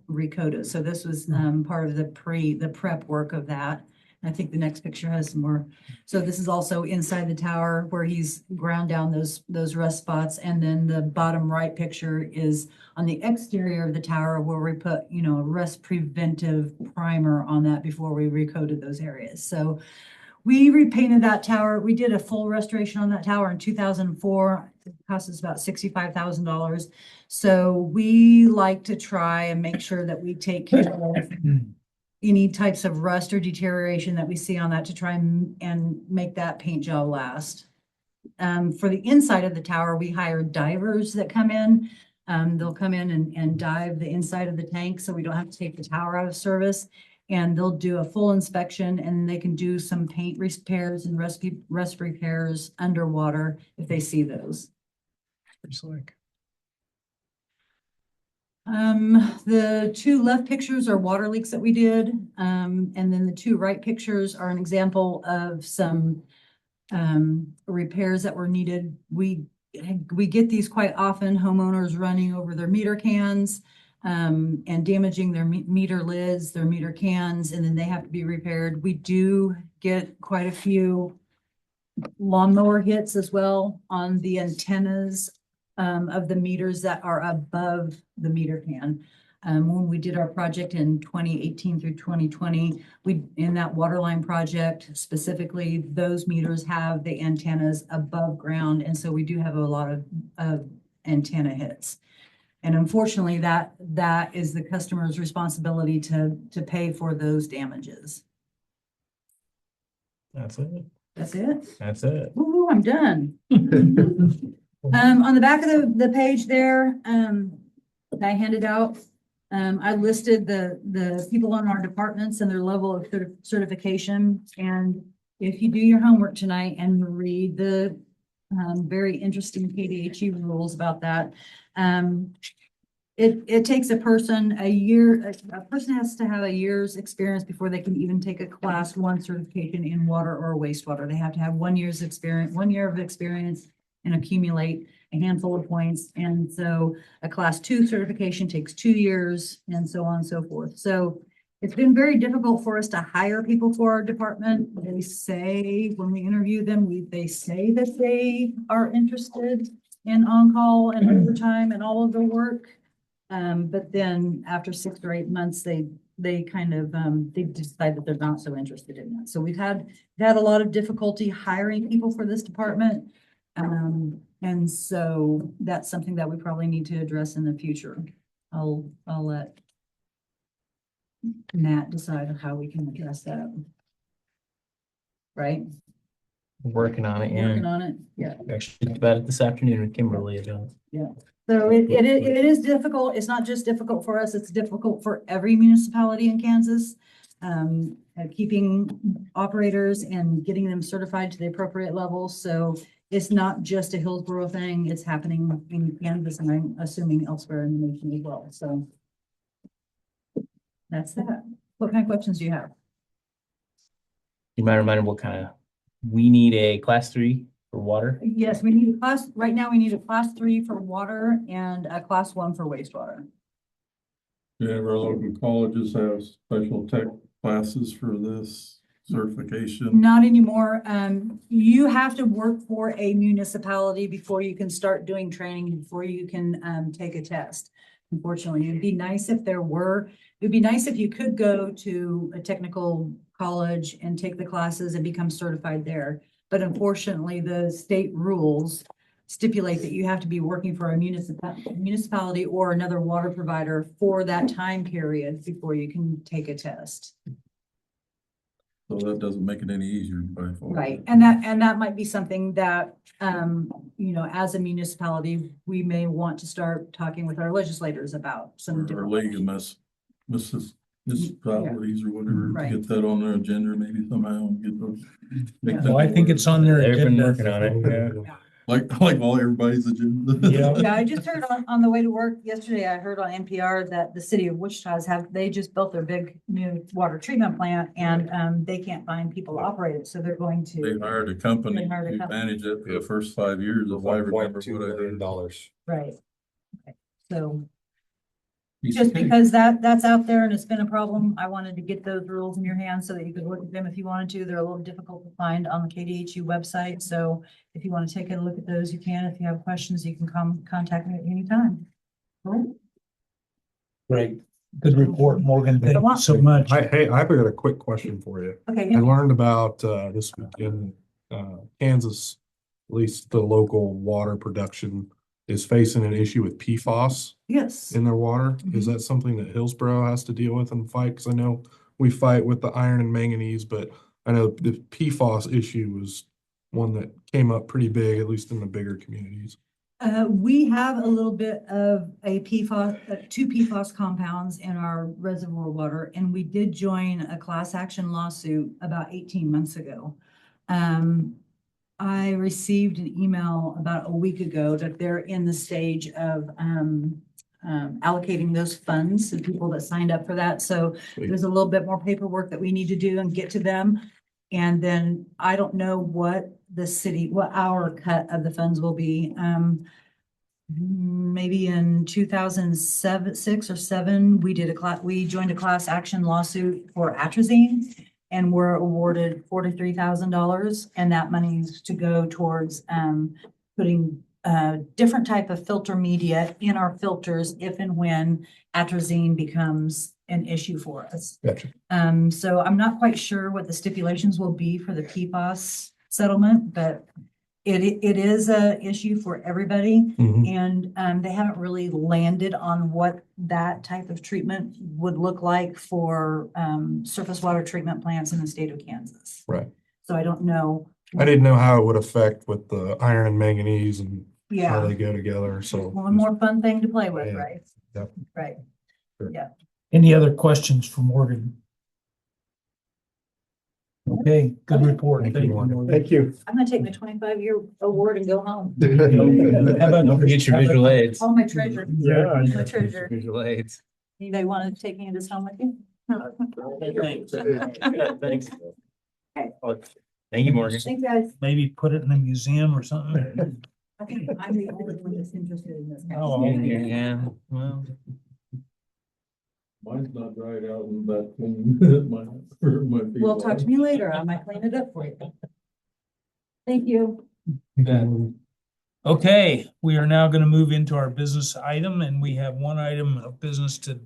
recoat it. So this was part of the prep work of that. I think the next picture has some more. So this is also inside the tower where he's ground down those rust spots. And then the bottom right picture is on the exterior of the tower where we put, a rust preventive primer on that before we recoated those areas. So we repainted that tower. We did a full restoration on that tower in 2004. It cost us about $65,000. So we like to try and make sure that we take care of any types of rust or deterioration that we see on that to try and make that paint job last. For the inside of the tower, we hired divers that come in. They'll come in and dive the inside of the tank so we don't have to take the tower out of service. And they'll do a full inspection and they can do some paint repairs and rust repairs underwater if they see those. The two left pictures are water leaks that we did. And then the two right pictures are an example of some repairs that were needed. We get these quite often, homeowners running over their meter cans and damaging their meter lids, their meter cans, and then they have to be repaired. We do get quite a few lawnmower hits as well on the antennas of the meters that are above the meter can. When we did our project in 2018 through 2020, in that waterline project specifically, those meters have the antennas above ground. And so we do have a lot of antenna hits. And unfortunately, that is the customer's responsibility to pay for those damages. That's it. That's it? That's it. Ooh, I'm done. On the back of the page there, that I handed out, I listed the people on our departments and their level of certification. And if you do your homework tonight and read the very interesting KDHE rules about that, it takes a person a year. A person has to have a year's experience before they can even take a class 1 certification in water or wastewater. They have to have 1 year of experience and accumulate a handful of points. And so a class 2 certification takes 2 years and so on and so forth. So it's been very difficult for us to hire people for our department. They say when we interview them, they say that they are interested in on-call and overtime and all of the work. But then after 6 or 8 months, they kind of they decide that they're not so interested in that. So we've had a lot of difficulty hiring people for this department. And so that's something that we probably need to address in the future. I'll let Matt decide on how we can address that. Right? Working on it, Working yeah. on it. Yeah. Actually, talked about it this afternoon with Kimberly about it. Yeah. So it is difficult. It's not just difficult for us. It's difficult for every municipality in Kansas. Keeping operators and getting them certified to the appropriate level. So it's not just a Hillsboro thing. It's happening in Kansas and I'm assuming elsewhere in the nation as well. So that's that. What kind of questions do you have? You might remind me what kind of, we need a class 3 for water. Yes, we need a class, right now we need a class 3 for water and a class 1 for wastewater. Yeah, our local colleges have special tech classes for this certification. Not anymore. You have to work for a municipality before you can start doing training, before you can take a test. Unfortunately, it'd be nice if you could go to a technical college and take the classes and become certified there. But unfortunately, the state rules stipulate that you have to be working for a municipality or another water provider for that time period before you can take a test. So that doesn't make it any easier by far. Right, and that might be something that, as a municipality, we may want to start talking with our legislators about some Or different. league of municipalities or whatever, Right. to get that on their agenda maybe somehow. And get those. make Yeah. that Well, I think work. it's on their They've been agenda. working on it, yeah. like all everybody's agenda. Yeah. Yeah, I just heard on the way to work yesterday, I heard on NPR that the city of Wichita's they just built their big new water treatment plant and, they can't find people to operate it, so they're going They to. hired a company They hired a to company. manage it for the first 5 years, if I remember what I heard. Right. Okay. So Piece just of cake. because that's out there and it's been a problem, I wanted to get those rules in your hands so that you could look at them if you wanted to. They're a little difficult to find on the KDHU website, so if you want to take a look at those, you can. If you have questions, you can contact me at any time. Cool. Great. Good report, Morgan. Thank you so much. Hey, I've got a quick question for you. Okay. I learned about this weekend, Kansas, at least the local water production is facing an issue with PFAS Yes. in their water. Is that something that Hillsboro has to deal with and fight? Because I know we fight with the iron and manganese, but I know the PFAS issue was one that came up pretty big, at least in the bigger communities. We have a little bit of a PFAS, two PFAS compounds in our reservoir water, and we did join a class action lawsuit about 18 months ago. I received an email about a week ago that they're in the stage of allocating those funds to people that signed up for that. So there's a little bit more paperwork that we need to do and get to them. And then I don't know what what our cut of the funds will be. Maybe in 2006 or 7, we joined a class action lawsuit for atrazine and were awarded $43,000. And that money is to go towards putting different type of filter media in our filters if and when atrazine becomes an issue for us. Gotcha. So I'm not quite sure what the stipulations will be for the PFAS settlement, but it is a issue for everybody. Mhm. And they haven't really landed on what that type of treatment would look like for surface water treatment plants in the state of Kansas. Right. So I don't know. I didn't know how it would affect with the iron and manganese and how Yeah, they go together, so. one more fun thing to play with, Yeah. right? Yep. Right. Any other questions for Morgan? Okay, good report. Thank you, Thank you, Morgan. Morgan. Thank you. I'm gonna take my 25-year award and go home. How about- Don't forget your visual aids. All my treasure. Yeah. My treasure. Visual aids. Anybody want to take any of this home with you? Thanks. Thank you, Morgan. Thanks, guys. Maybe put it in a museum or something? I think I'm the only one that's interested in this. Oh, okay. Yeah, well. Mine's not dried out and that clean. My feet Well, talk to me later. I might clean it up for you. Thank you. Okay, we are now going to move into our business item, and we have one item of business to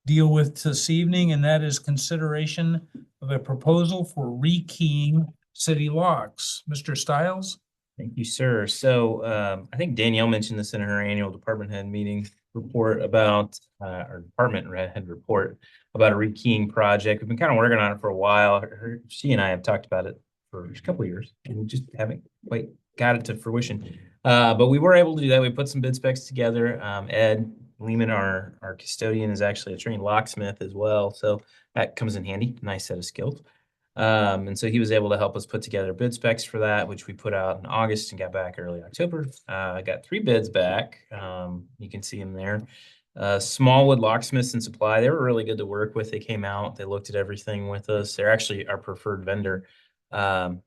deal with this evening, and that is consideration of a proposal for rekeying city locks. Mr. Stiles? Thank you, sir. So I think Danielle mentioned this in her annual department head meeting report about our department head report about a rekeying project. We've been kind of working on it for a while. She and I have talked about it for a couple of years and we just haven't quite got it to fruition. But we were able to do that. We put some bid specs together. Ed Lehman, our custodian, is actually a trained locksmith as well. So that comes in handy. Nice set of skills. And so he was able to help us put together bid specs for that, which we put out in August and got back early October. I got 3 bids back. You can see them there. Smallwood Locksmiths and Supply, they were really good to work with. They came out, they looked at everything with us. They're actually our preferred vendor,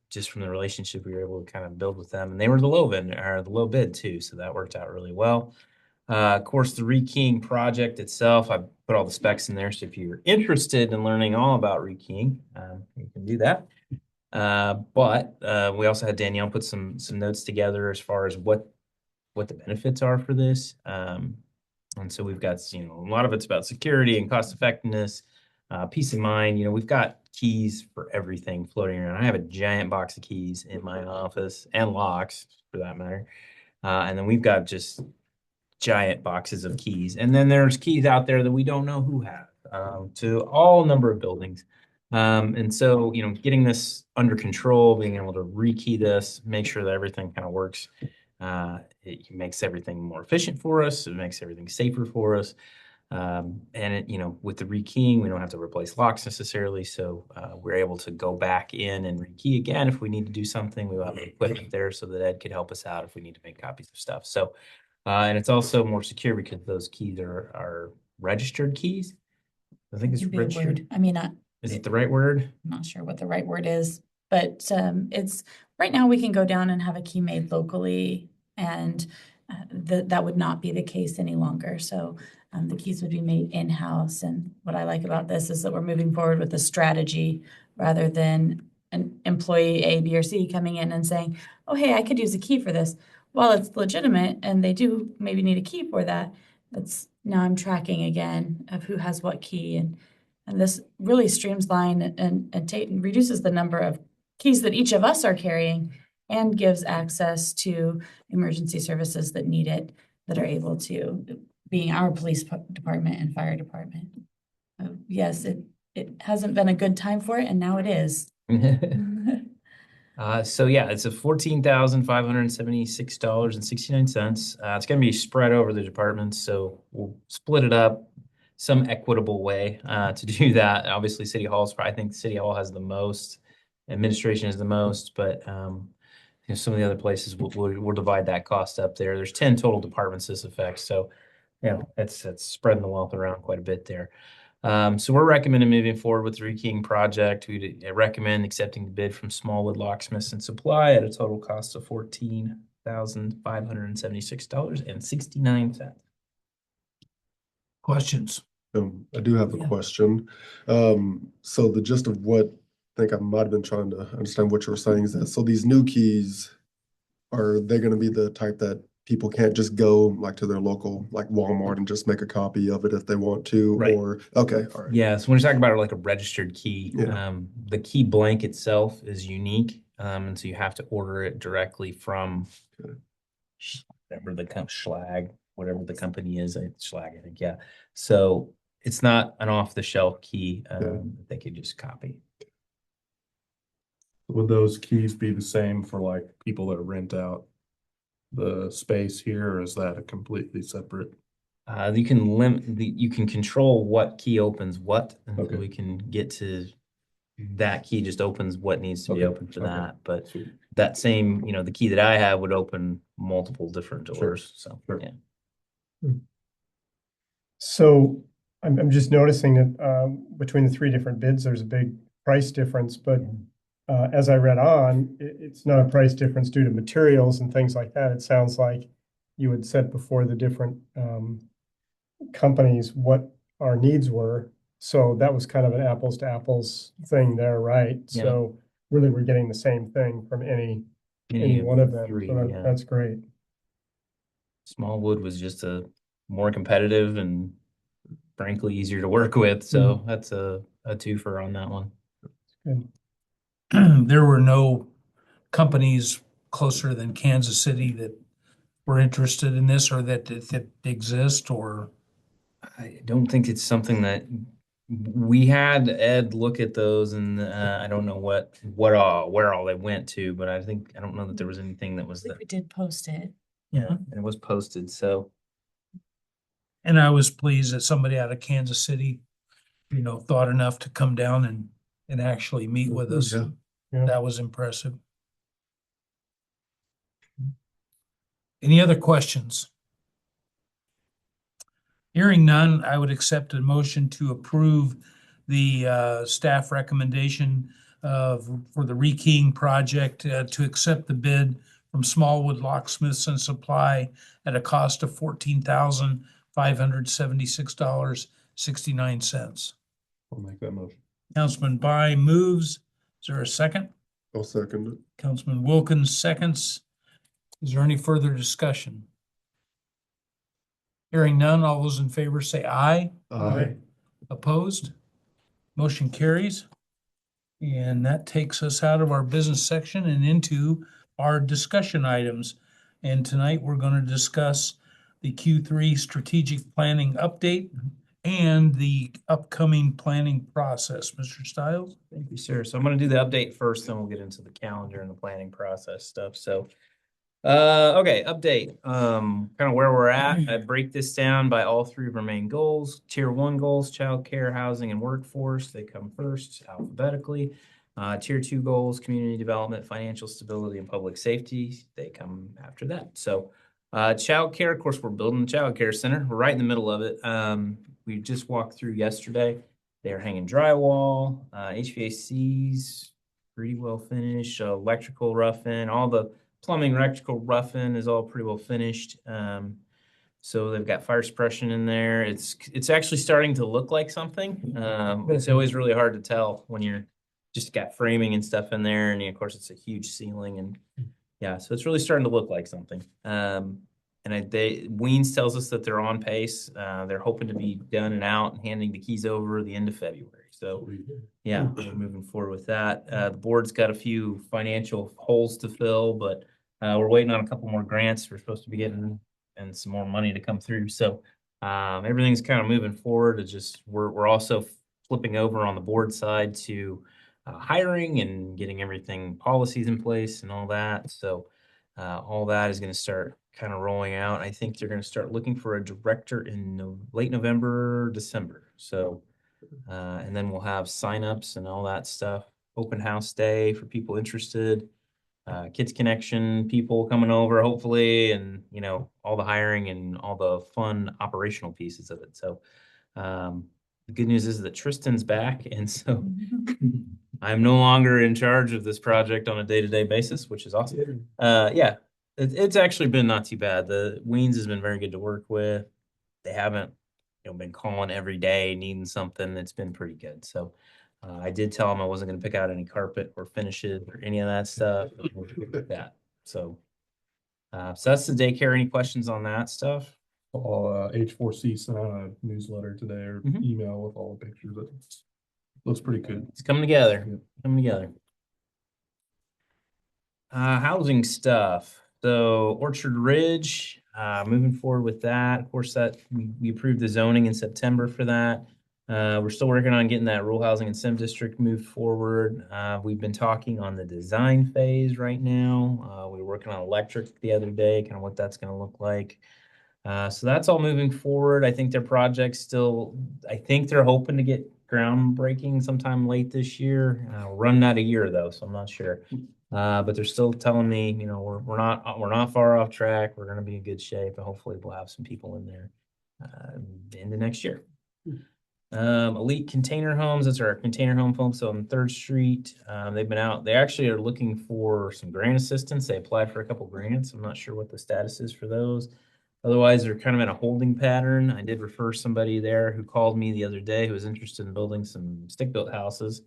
just from the relationship we were able to kind of build with them. And they were the low vendor, or the low bid too. So that worked out really well. Of course, the rekeying project itself, I put all the specs in there. So if you're interested in learning all about rekeying, you can do that. But we also had Danielle put some notes together as far as what the benefits are for this. And so we've got, a lot of it's about security and cost effectiveness, peace of mind. We've got keys for everything floating around. I have a giant box of keys in my office and locks for that matter. And then we've got just giant boxes of keys. And then there's keys out there that we don't know who have to all number of buildings. And so, getting this under control, being able to rekey this, make sure that everything kind of works. It makes everything more efficient for us. It makes everything safer for us. And it, with the rekeying, we don't have to replace locks necessarily. So we're able to go back in and rekey again if we need to do something. We will have the equipment there so that Ed could help us out if we need to make copies of stuff. So, and it's also more secure because those keys are registered keys. I think it's Could be a registered. word. I mean, Is it the right word? I'm not sure what the right word is, but it's, right now we can go down and have a key made locally, and that would not be the case any longer. So the keys would be made in-house. And what I like about this is that we're moving forward with a strategy rather than an employee A, B, or C coming in and saying, oh, hey, I could use a key for this. While it's legitimate and they do maybe need a key for that, now I'm tracking again of who has what key, and this really streamlines and reduces the number of keys that each of us are carrying, and gives access to emergency services that need it, that are able to, being our police department and fire department. Yes, it hasn't been a good time for it, and now it is. So yeah, it's a $14,576.69. It's going to be spread over the departments, so we'll split it up some equitable way to do that. Obviously, City Hall's I think City Hall has the most, administration is the most, but some of the other places we'll divide that cost up there. There's 10 total departments this affects, so it's spreading the wealth around quite a bit there. So we're recommending moving forward with the rekeying project. We recommend accepting the bid from Smallwood Locksmiths and Supply at a total cost of $14,576.69. Questions? I do have a question. So the gist of what I think I might have been trying to understand what you were saying is that, so these new keys, are they going to be the type that people can't just go like to their local, like Walmart, and just make a copy of it if they want to? Right. Or, okay, all right. Yeah, so when you're talking about like a registered key, Yeah. the key blank itself is unique. And so you have to order it directly from whatever the Schlag, whatever the company is, Schlag, I think, yeah. So it's not an off-the-shelf key that they could just copy. Would those keys be the same for like people that rent out the space here, or is that a completely separate? You can you can control what key opens what, and Okay. we can get to that key just opens what needs to be open for that. But Sweet. that same, the key that I have would open multiple different doors. So Sure. yeah. So I'm just noticing that between the three different bids, there's a big price difference, but as I read on, it's not a price difference due to materials and things like that. It sounds like you had said before the different companies what our needs were. So that was kind of an apples to apples thing there, right? Yeah. So really, we're getting the same thing from any Any one of them. three, So yeah. that's great. Smallwood was just a more competitive and frankly easier to work with. So that's a twofer on that one. Good. There were no companies closer than Kansas City that were interested in this, or that exist, or? I don't think it's something that we had Ed look at those, and I don't know where all they went to, but I don't know that there was anything that was I think that. we did post it. Yeah, and it was posted. So And I was pleased that somebody out of Kansas City, thought enough to come down and actually meet with us. Yeah. Yeah. That was impressive. Any other questions? Hearing none, I would accept a motion to approve the staff recommendation for the rekeying project to accept the bid from Smallwood Locksmiths and Supply at a cost of $14,576.69. I'll make that motion. Councilman By moves. Is there a second? I'll second it. Councilman Wilkins seconds. Is there any further discussion? Hearing none, all those in favor say aye. Aye. Opposed? Motion carries. And that takes us out of our business section and into our discussion items. And tonight we're going to discuss the Q3 strategic planning update and the upcoming planning process. Mr. Stiles? thank you, sir. So I'm going to do the update first, then we'll get into the calendar and the planning process stuff. So Okay, update, kind of where we're at. I break this down by all three of our main goals. Tier 1 goals, childcare, housing, and workforce. They come first alphabetically. Tier 2 goals, community development, financial stability, and public safety. They come after that. So, childcare, of course, we're building the childcare center. We're right in the middle of it. We just walked through yesterday. They're hanging drywall, HVACs, pretty well finished, electrical rough-in, all the plumbing, electrical rough-in is all pretty well finished. So they've got fire suppression in there. It's actually starting to look like something. It's always really hard to tell when you're just got framing and stuff in there, and of course it's a huge ceiling, and yeah, so it's really starting to look like something. Weens tells us that they're on pace. They're hoping to be done and out and handing the keys over the end of February. So yeah, we're moving forward with that. The board's got a few financial holes to fill, but we're waiting on a couple more grants we're supposed to be getting and some more money to come through. So everything's kind of moving forward. It's just we're also flipping over on the board side to hiring and getting everything policies in place and all that. So all that is going to start kind of rolling out. I think they're going to start looking for a director in late November, December. So and then we'll have signups and all that stuff. Open house day for people interested. Kids Connection people coming over, hopefully, and all the hiring and all the fun operational pieces of it. So the good news is that Tristan's back, and so I'm no longer in charge of this project on a day-to-day basis, which is awesome. Yeah, it's actually been not too bad. The Weens has been very good to work with. They haven't been calling every day needing something. It's been pretty good. So I did tell them I wasn't going to pick out any carpet or finishes or any of that stuff. That. So that's the daycare. Any questions on that stuff? H4C sent out a newsletter today or email with all the pictures. It looks pretty good. It's coming together. Coming together. Housing stuff. So Orchard Ridge, moving forward with that. Of course, that we approved the zoning in September for that. We're still working on getting that rural housing incentive district moved forward. We've been talking on the design phase right now. We were working on electric the other day, kind of what that's going to look like. So that's all moving forward. I think their project's still, I think they're hoping to get groundbreaking sometime late this year. We're running out of year though, so I'm not sure. But they're still telling me, we're not far off track. We're going to be in good shape, and hopefully we'll have some people in there in the next year. Elite Container Homes, that's our container home folks on 3rd Street. They've been out. They actually are looking for some grant assistance. They applied for a couple grants. I'm not sure what the status is for those. Otherwise, they're kind of in a holding pattern. I did refer somebody there who called me the other day who was interested in building some stick-built houses.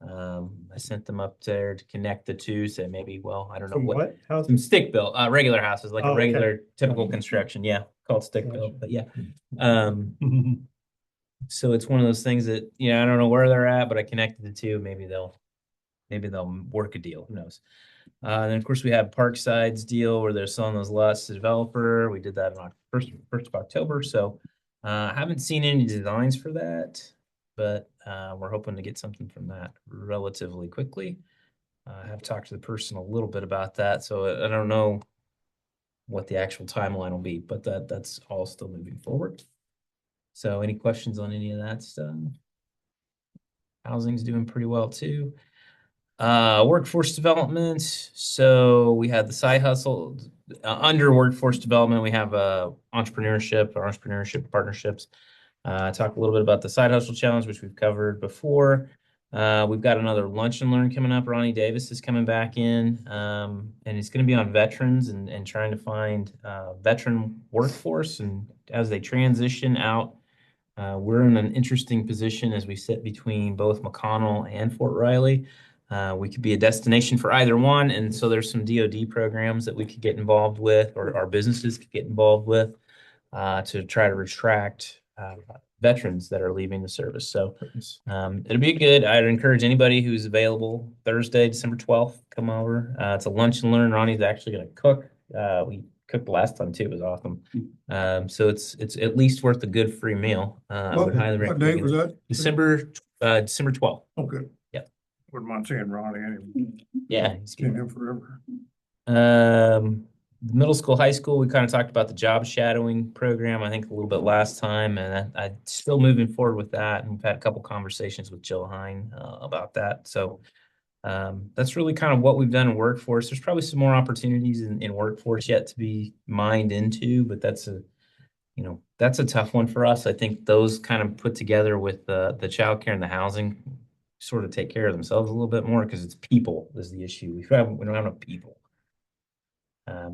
I sent them up there to connect the two, say maybe, well, I don't know Some what what house? some stick-built, regular houses, like Oh, a okay. regular typical construction. Yeah, called stick-built, but yeah. So it's one of those things that, I don't know where they're at, but I connected the two. Maybe they'll work a deal. Who knows? And then of course we have Parkside's deal where they're selling those lots to developer. We did that on first of October. So I haven't seen any designs for that, but we're hoping to get something from that relatively quickly. I have talked to the person a little bit about that, so I don't know what the actual timeline will be, but that's all still moving forward. So any questions on any of that stuff? Housing's doing pretty well too. Workforce development. So we had the side hustle under workforce development. We have entrepreneurship or entrepreneurship partnerships. Talk a little bit about the side hustle challenge, which we've covered before. We've got another lunch and learn coming up. Ronnie Davis is coming back in, and it's going to be on veterans and trying to find veteran workforce. And as they transition out, we're in an interesting position as we sit between both McConnell and Fort Riley. We could be a destination for either one. And so there's some DoD programs that we could get involved with, or our businesses could get involved with, to try to attract veterans that are leaving the service. So it'll be good. I'd encourage anybody who's available Thursday, December 12th, come over. It's a lunch and learn. Ronnie's actually going to cook. We cooked last time too. It was awesome. So it's at least worth a good free meal. I would highly recommend. What date was that? December 12th. Okay. Yeah. Wouldn't mind seeing Ronnie anyway. Yeah, he's Seen good. him forever. The middle school, high school, we kind of talked about the job shadowing program, I think a little bit last time, and I'm still moving forward with that. And we've had a couple conversations with Jill Hine about that. So that's really kind of what we've done in workforce. There's probably some more opportunities in workforce yet to be mined into, but that's a tough one for us. I think those kind of put together with the childcare and the housing sort of take care of themselves a little bit more because it's we don't have enough people.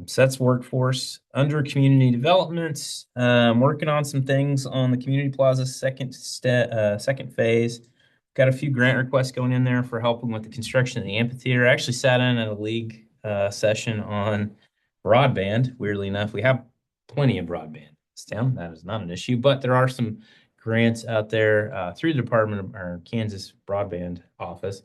So that's workforce. Under community development, working on some things on the community plaza second phase. Got a few grant requests going in there for helping with the construction of the amphitheater. I actually sat in at a league session on broadband. Weirdly enough, we have plenty of broadband in this town. That is not an issue, but there are some grants out there through the Department of or Kansas Broadband Office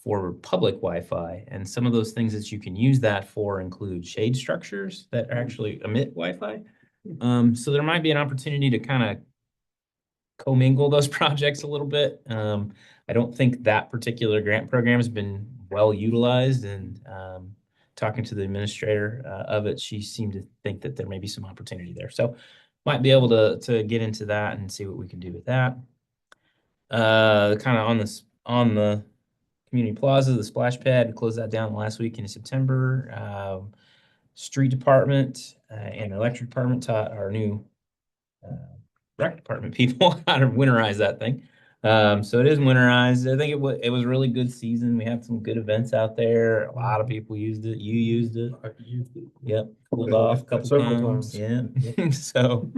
for public Wi-Fi. And some of those things that you can use that for include shade structures that actually emit Wi-Fi. So there might be an opportunity to kind of commingle those projects a little bit. I don't think that particular grant program has been well utilized, and talking to the administrator of it, she seemed to think that there may be some opportunity there. So might be able to get into that and see what we can do with that. Kind of on the community plaza, the splash pad, we closed that down last week in September. Street department and electric department taught our new rec department people how to winterize that thing. So it is winterized. I think it was a really good season. We had some good events out there. A lot of people used it. You used it. I used it. Yep. Cooled off a couple Several times. times. Yeah. So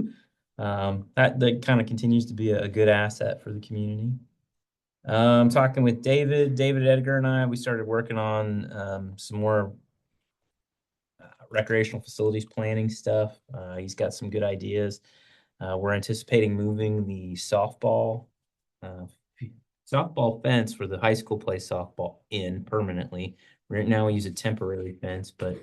that kind of continues to be a good asset for the community. Talking with David Edgar and I, we started working on some more recreational facilities planning stuff. He's got some good ideas. We're anticipating moving the softball fence where the high school plays softball in permanently. Right now we use a temporary fence, but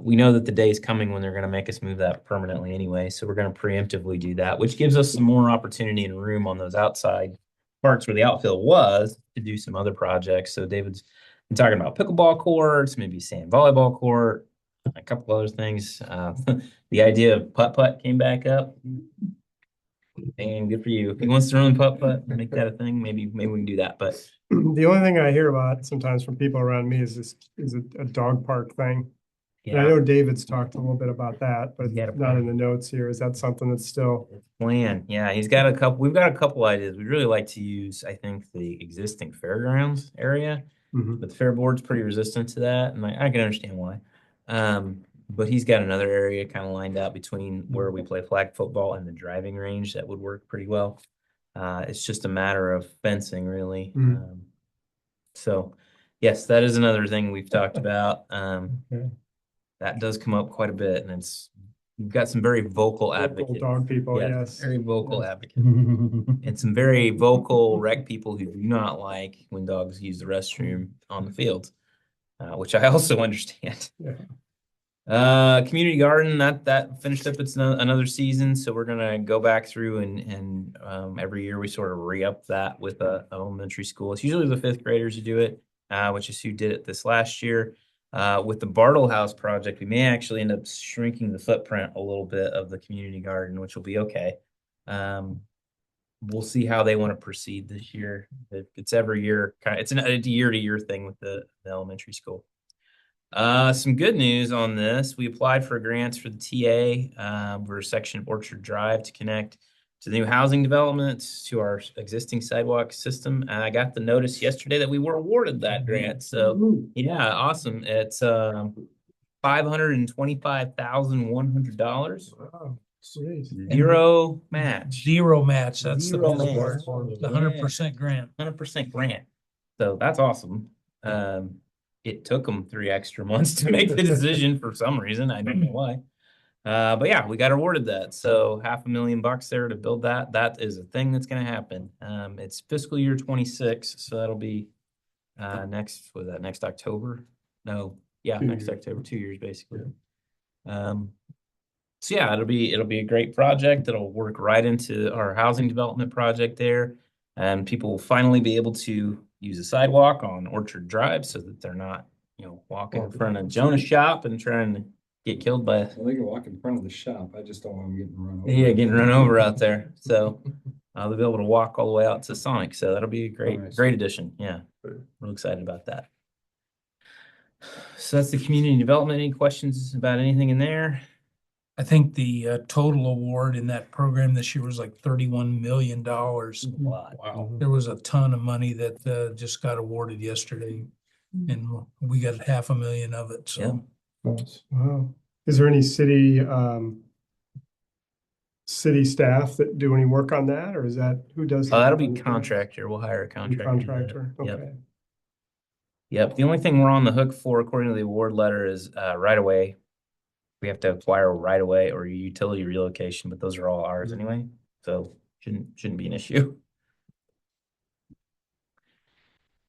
we know that the day is coming when they're going to make us move that permanently anyway. So we're going to preemptively do that, which gives us some more opportunity and room on those outside parts where the outfield was to do some other projects. So David's been talking about pickleball courts, maybe sand volleyball court, a couple other things. The idea of putt-putt came back up. And good for you. If he wants to run putt-putt, make that a thing, maybe we can do that. But The only thing I hear about sometimes from people around me is a dog park thing. And I yeah, know David's talked a little bit about that, but He's got a it's not in plan. the notes here. Is that something that's still? plan. Yeah, we've got a couple ideas. We'd really like to use, I think, the existing fairgrounds area. But the fair board's pretty resistant to that, and I can understand why. But he's got another area kind of lined out between where we play flag football and the driving range that would work pretty well. It's just a matter of fencing, really. So, yes, that is another thing we've talked about. That does come up quite a bit, and we've got some very vocal Local advocates. dog people, yes. Very vocal Yes. advocates. And some very vocal rec people who do not like when dogs use the restroom on the field, which I also understand. Yeah. Community garden, that finished up its another season, so we're gonna go back through and every year we sort of re-up that with a elementary school. It's usually the fifth graders who do it, which is who did it this last year. With the Bartle House project, we may actually end up shrinking the footprint a little bit of the community garden, which will be okay. We'll see how they want to proceed this year. It's every year, it's a year-to-year thing with the elementary school. Some good news on this. We applied for grants for the TA for a section of Orchard Drive to connect to the new housing developments to our existing sidewalk system. And I got the notice yesterday that we were awarded that grant. So yeah, awesome. It's $525,100. Wow, sweet. Zero match. Zero match, that's the Zero best match. part. The 100% grant. 100% grant. So that's awesome. It took them 3 extra months to make the decision for some reason. I don't know why. But yeah, we got awarded that. So $500,000 there to build that. That is a thing that's going to happen. It's fiscal year 26. So that'll be next October? No. Yeah, next October, 2 years basically. So yeah, it'll be a great project. It'll work right into our housing development project there. And people will finally be able to use a sidewalk on Orchard Drive so that they're not, walk in front of Jonah's shop and trying to get killed by Well, they can walk in front of the shop. I just don't want them getting run over. yeah, getting run over out there. So they'll be able to walk all the way out to Sonic. So that'll be a Nice. great addition. Yeah, real excited about that. So that's the community development. Any questions about anything in there? I think the total award in that program this year was like $31 million. Wow. There was a ton of money that just got awarded yesterday, and we got $500,000 of it. So Wow. Is there any city staff that do any work on that, or is that, who does? Oh, that? that'll be contractor. We'll hire a contractor. Contractor, Yep. okay. Yep. The only thing we're on the hook for, according to the award letter, is right away. We have to acquire right away or utility relocation, but those are all ours anyway. So shouldn't be an issue.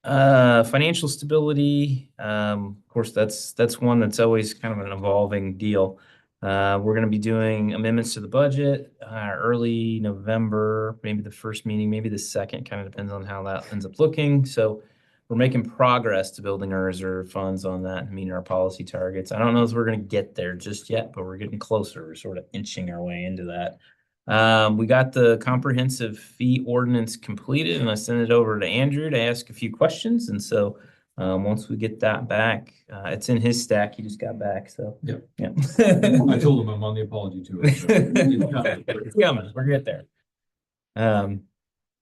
Financial stability. Of course, that's one that's always kind of an evolving deal. We're going to be doing amendments to the budget early November, maybe the first meeting, maybe the second, kind of depends on how that ends up looking. So we're making progress to building our reserve funds on that and meeting our policy targets. I don't know if we're going to get there just yet, but we're getting closer. We're sort of inching our way into that. We got the comprehensive fee ordinance completed, and I sent it over to Andrew to ask a few questions. And so once we get that back, it's in his stack. He just got back. So Yep. yeah. I told him I'm on the apology tour. So It's coming. We're get there.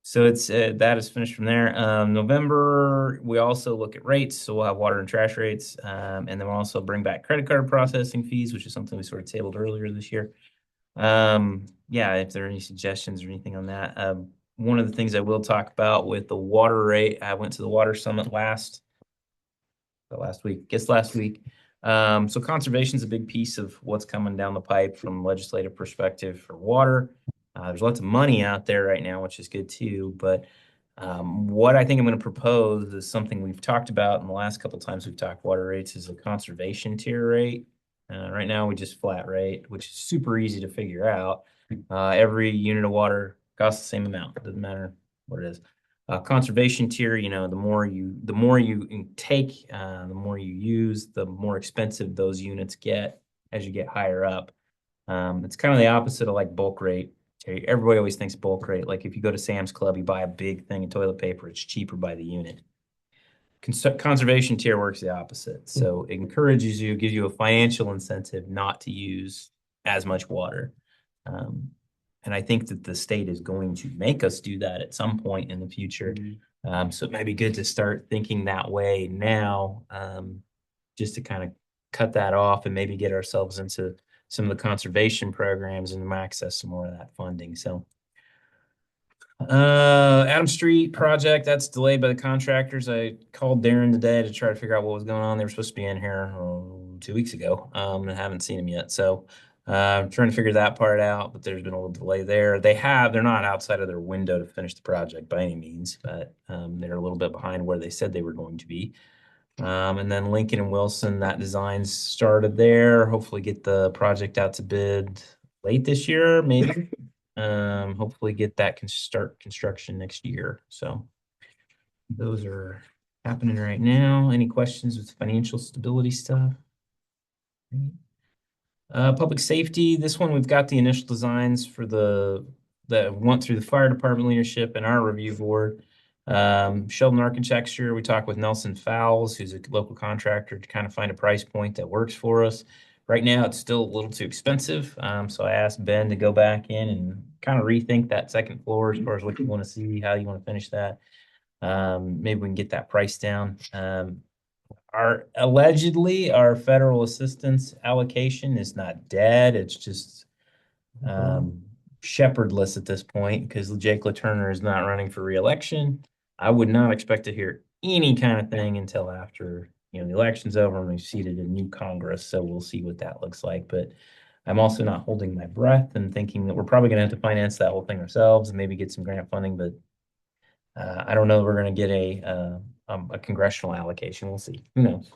So it's that is finished from there. November, we also look at rates. So we'll have water and trash rates. And then we'll also bring back credit card processing fees, which is something we sort of tabled earlier this year. Yeah, if there are any suggestions or anything on that. One of the things I will talk about with the water rate, I went to the water summit last week. So conservation is a big piece of what's coming down the pipe from legislative perspective for water. There's lots of money out there right now, which is good too. But what I think I'm going to propose is something we've talked about in the last couple of times we've talked water rates is a conservation tier rate. Right now we just flat rate, which is super easy to figure out. Every unit of water costs the same amount. It doesn't matter what it is. Conservation tier, the more you take, the more you use, the more expensive those units get as you get higher up. It's kind of the opposite of like bulk rate. Everybody always thinks bulk rate. Like if you go to Sam's Club, you buy a big thing of toilet paper, it's cheaper by the unit. Conservation tier works the opposite. So it encourages you, gives you a financial incentive not to use as much water. And I think that the state is going to make us do that at some point in the future. So it might be good to start thinking that way now, just to kind of cut that off and maybe get ourselves into some of the conservation programs and access some more of that funding. So Adam Street project, that's delayed by the contractors. I called Darren today to try to figure out what was going on. They were supposed to be in here 2 weeks ago, and I haven't seen them yet. So I'm trying to figure that part out, but there's been a little delay there. They're not outside of their window to finish the project by any means, but they're a little bit behind where they said they were going to be. And then Lincoln and Wilson, that design's started there. Hopefully get the project out to bid late this year, maybe. Hopefully get that start construction next year. So those are happening right now. Any questions with financial stability stuff? Public safety, this one we've got the initial designs for that went through the fire department leadership and our review board. Sheldon Architecture, we talked with Nelson Fowles, who's a local contractor, to kind of find a price point that works for us. Right now, it's still a little too expensive. So I asked Ben to go back in and kind of rethink that second floor as far as what you want to see, how you want to finish that. Maybe we can get that price down. Allegedly, our federal assistance allocation is not dead. It's just shepherdless at this point because Jake LaTurner is not running for re-election. I would not expect to hear any kind of thing until after the election's over and we've seated a new Congress. So we'll see what that looks like. But I'm also not holding my breath and thinking that we're probably going to have to finance that whole thing ourselves and maybe get some grant funding. But I don't know if we're going to get a congressional allocation. We'll see. Who knows?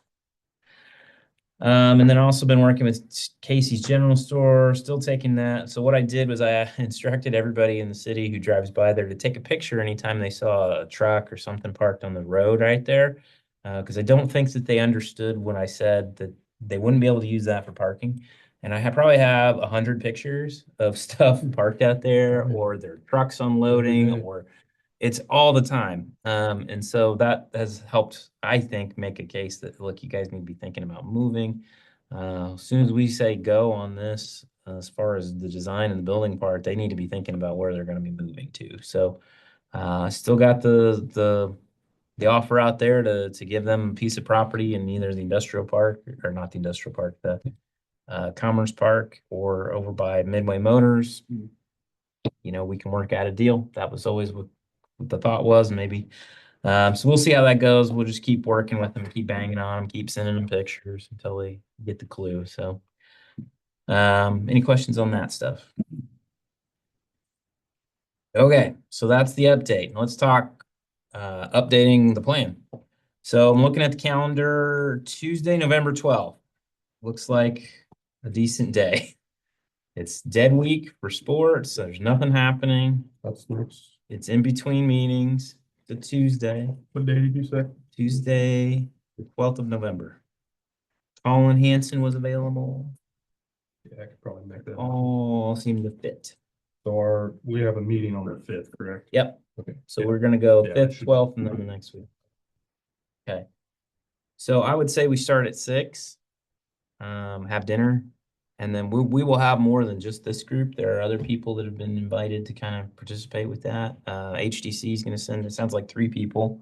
And then also been working with Casey's General Store, still taking that. So what I did was I instructed everybody in the city who drives by there to take a picture anytime they saw a truck or something parked on the road right there. Because I don't think that they understood when I said that they wouldn't be able to use that for parking. And probably have 100 pictures of stuff parked out there, or their trucks unloading, Every day. or it's all the time. And so that has helped, I think, make a case that, look, you guys need to be thinking about moving. As soon as we say go on this, as far as the design and the building part, they need to be thinking about where they're going to be moving to. So still got the offer out there to give them a piece of property in either the industrial park, or not the industrial park, the Commerce Park, or over by Midway Motors. You know, we can work out a deal. That was always what the thought was, maybe. So we'll see how that goes. We'll just keep working with them, keep banging on them, keep sending them pictures until they get the clue. So, any questions on that stuff? Okay, so that's the update. Let's talk updating the plan. So I'm looking at the calendar, Tuesday, November 12th. Looks like a decent day. It's dead week for sports. There's nothing happening. That's nice. It's in between meetings. It's a Tuesday. What day did you say? Tuesday, the 12th of November. Colin Hanson was available. Yeah, I could probably make that. All seemed to fit. So we have a meeting on the 5th, correct? Yep. Okay. So Yeah. we're gonna go Yeah, 5th, should- 12th, and then the next week. Okay. So I would say we start at 6, have dinner, and then we will have more than just this group. There are other people that have been invited to kind of participate with that. HDC is gonna send, it sounds like 3 people.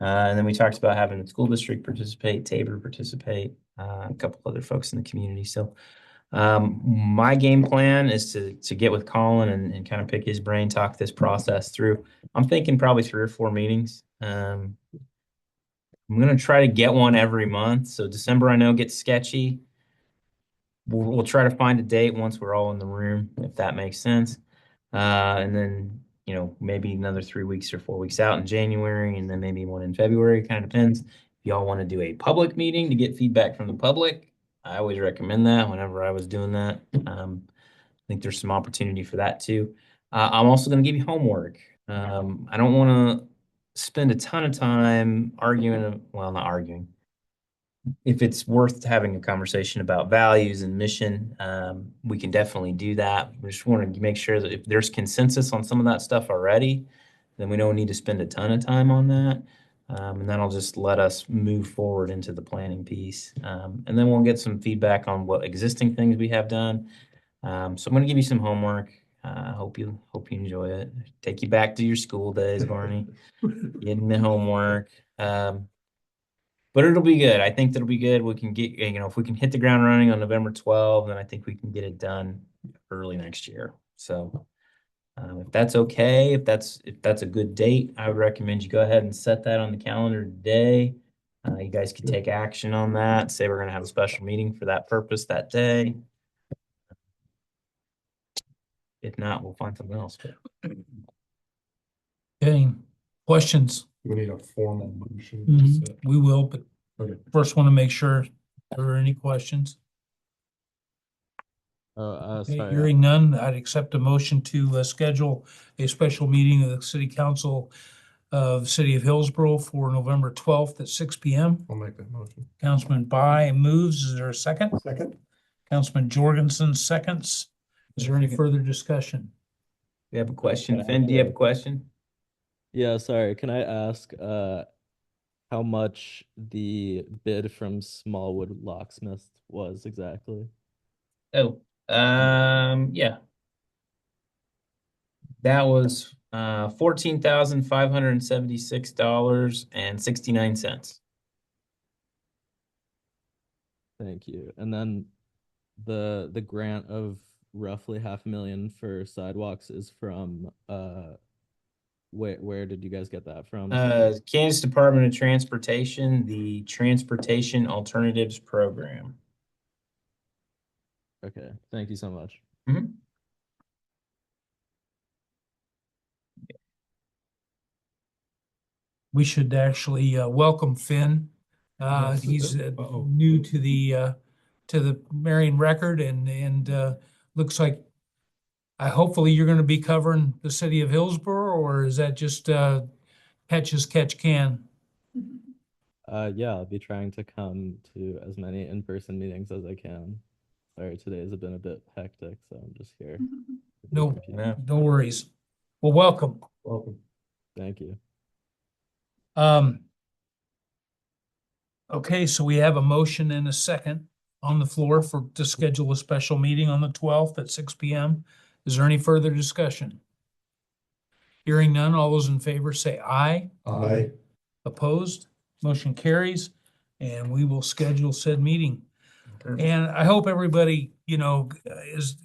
And then we talked about having the school district participate, Tabor participate, a couple other folks in the community. So my game plan is to get with Colin and kind of pick his brain, talk this process through. I'm thinking probably 3 or 4 meetings. I'm gonna try to get one every month. So December I know gets sketchy. We'll try to find a date once we're all in the room, if that makes sense. And then, you know, maybe another 3 weeks or 4 weeks out in January, and then maybe one in February. Kind of depends. If y'all want to do a public meeting to get feedback from the public, I always recommend that whenever I was doing that. I think there's some opportunity for that too. I'm also going to give you homework. I don't want to spend a ton of time arguing, well, not arguing. If it's worth having a conversation about values and mission, we can definitely do that. We just want to make sure that if there's consensus on some of that stuff already, then we don't need to spend a ton of time on that. And that'll just let us move forward into the planning piece. And then we'll get some feedback on what existing things we have done. So I'm going to give you some homework. Hope you enjoy it. Take you back to your school days, Barney. Getting the homework. But it'll be good. I think that'll be good. We can get, you know, if we can hit the ground running on November 12th, then I think we can get it done early next year. So if that's okay, if that's a good date, I would recommend you go ahead and set that on the calendar today. You guys could take action on that. Say we're going to have a special meeting for that purpose that day. If not, we'll find something else. Any questions? We need a formal motion. to set. We will, but Okay. first want to make sure there are any questions. Okay, Sorry. hearing none, I'd accept a motion to schedule a special meeting of the City Council of the City of Hillsboro for November 12th at 6 p.m. I'll make that motion. Councilman By moves. Is there a second? Second. Councilman Jorgensen seconds. Is there any further discussion? You have a question? Finn, do you have a question? Yeah, sorry. Can I ask how much the bid from Smallwood Locksmith was exactly? Oh, yeah. That was $14,576.69. Thank you. And then the grant of roughly $500,000 for sidewalks is from where did you guys get that from? Kansas Department of Transportation, the Transportation Alternatives Program. Okay, thank you so much. We should actually welcome Finn. He's new to the Marion Record and looks like hopefully you're going to be covering the city of Hillsboro, or is that just catch as catch can? Yeah, I'll be trying to come to as many in-person meetings as I can. Sorry, today has been a bit hectic, so I'm just here. with No, different people. no worries. Well, welcome. Welcome. Thank you. Um, okay, so we have a motion and a second on the floor to schedule a special meeting on the 12th at 6 p.m. Is there any further discussion? Hearing none, all those in favor say aye. Aye. Opposed? Motion carries, and we will schedule said meeting. And I hope everybody, is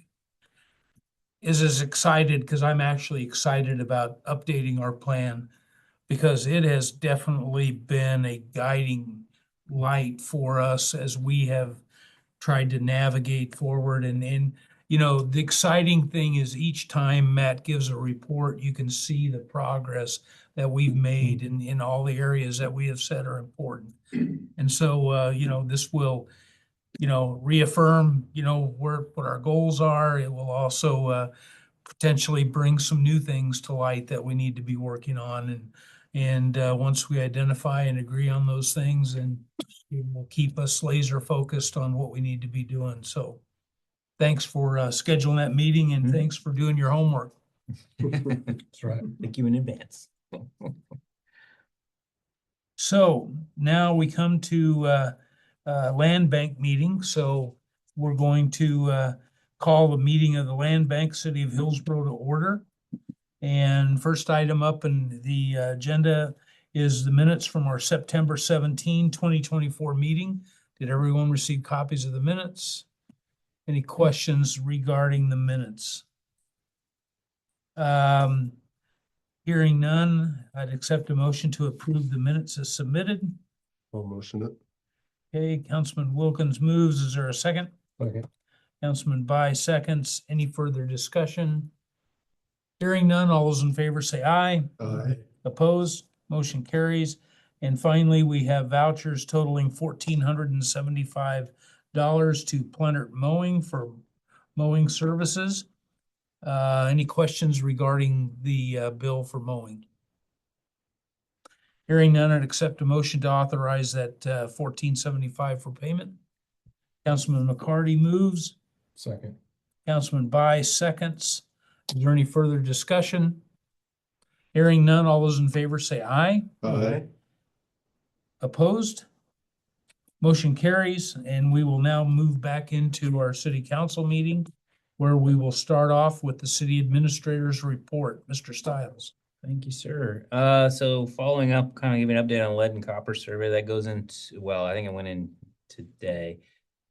as excited, because I'm actually excited about updating our plan, because it has definitely been a guiding light for us as we have tried to navigate forward. And the exciting thing is each time Matt gives a report, you can see the progress that we've made in all the areas that we have said are important. And so, this will, reaffirm, what our goals are. It will also, potentially bring some new things to light that we need to be working on. And once we identify and agree on those things, and it will keep us laser focused on what we need to be doing. So thanks for scheduling that meeting, and thanks for doing your homework. That's right. Thank you in advance. So now we come to land bank meeting. So we're going to call the meeting of the Land Bank City of Hillsboro to order. And first item up in the agenda is the minutes from our September 17, 2024 meeting. Did everyone receive copies of the minutes? Any questions regarding the minutes? Hearing none, I'd accept a motion to approve the minutes as submitted. I'll motion it. Okay, Councilman Wilkins moves. Is there a second? Okay. Councilman By seconds. Any further discussion? Hearing none, all those in favor say aye. Aye. Opposed? Motion carries. And finally, we have vouchers totaling $1,475 to Plennert Mowing for mowing services. Any questions regarding the bill for mowing? Hearing none, I'd accept a motion to authorize that $1,475 for payment. Councilman McCarty moves. Second. Councilman By seconds. Is there any further discussion? Hearing none, all those in favor say aye. Aye. Opposed? Motion carries, and we will now move back into our city council meeting, where we will start off with the city administrator's report. Mr. Stiles. Thank you, sir. So following up, kind of giving an update on lead and copper survey that goes into, well, I think it went in today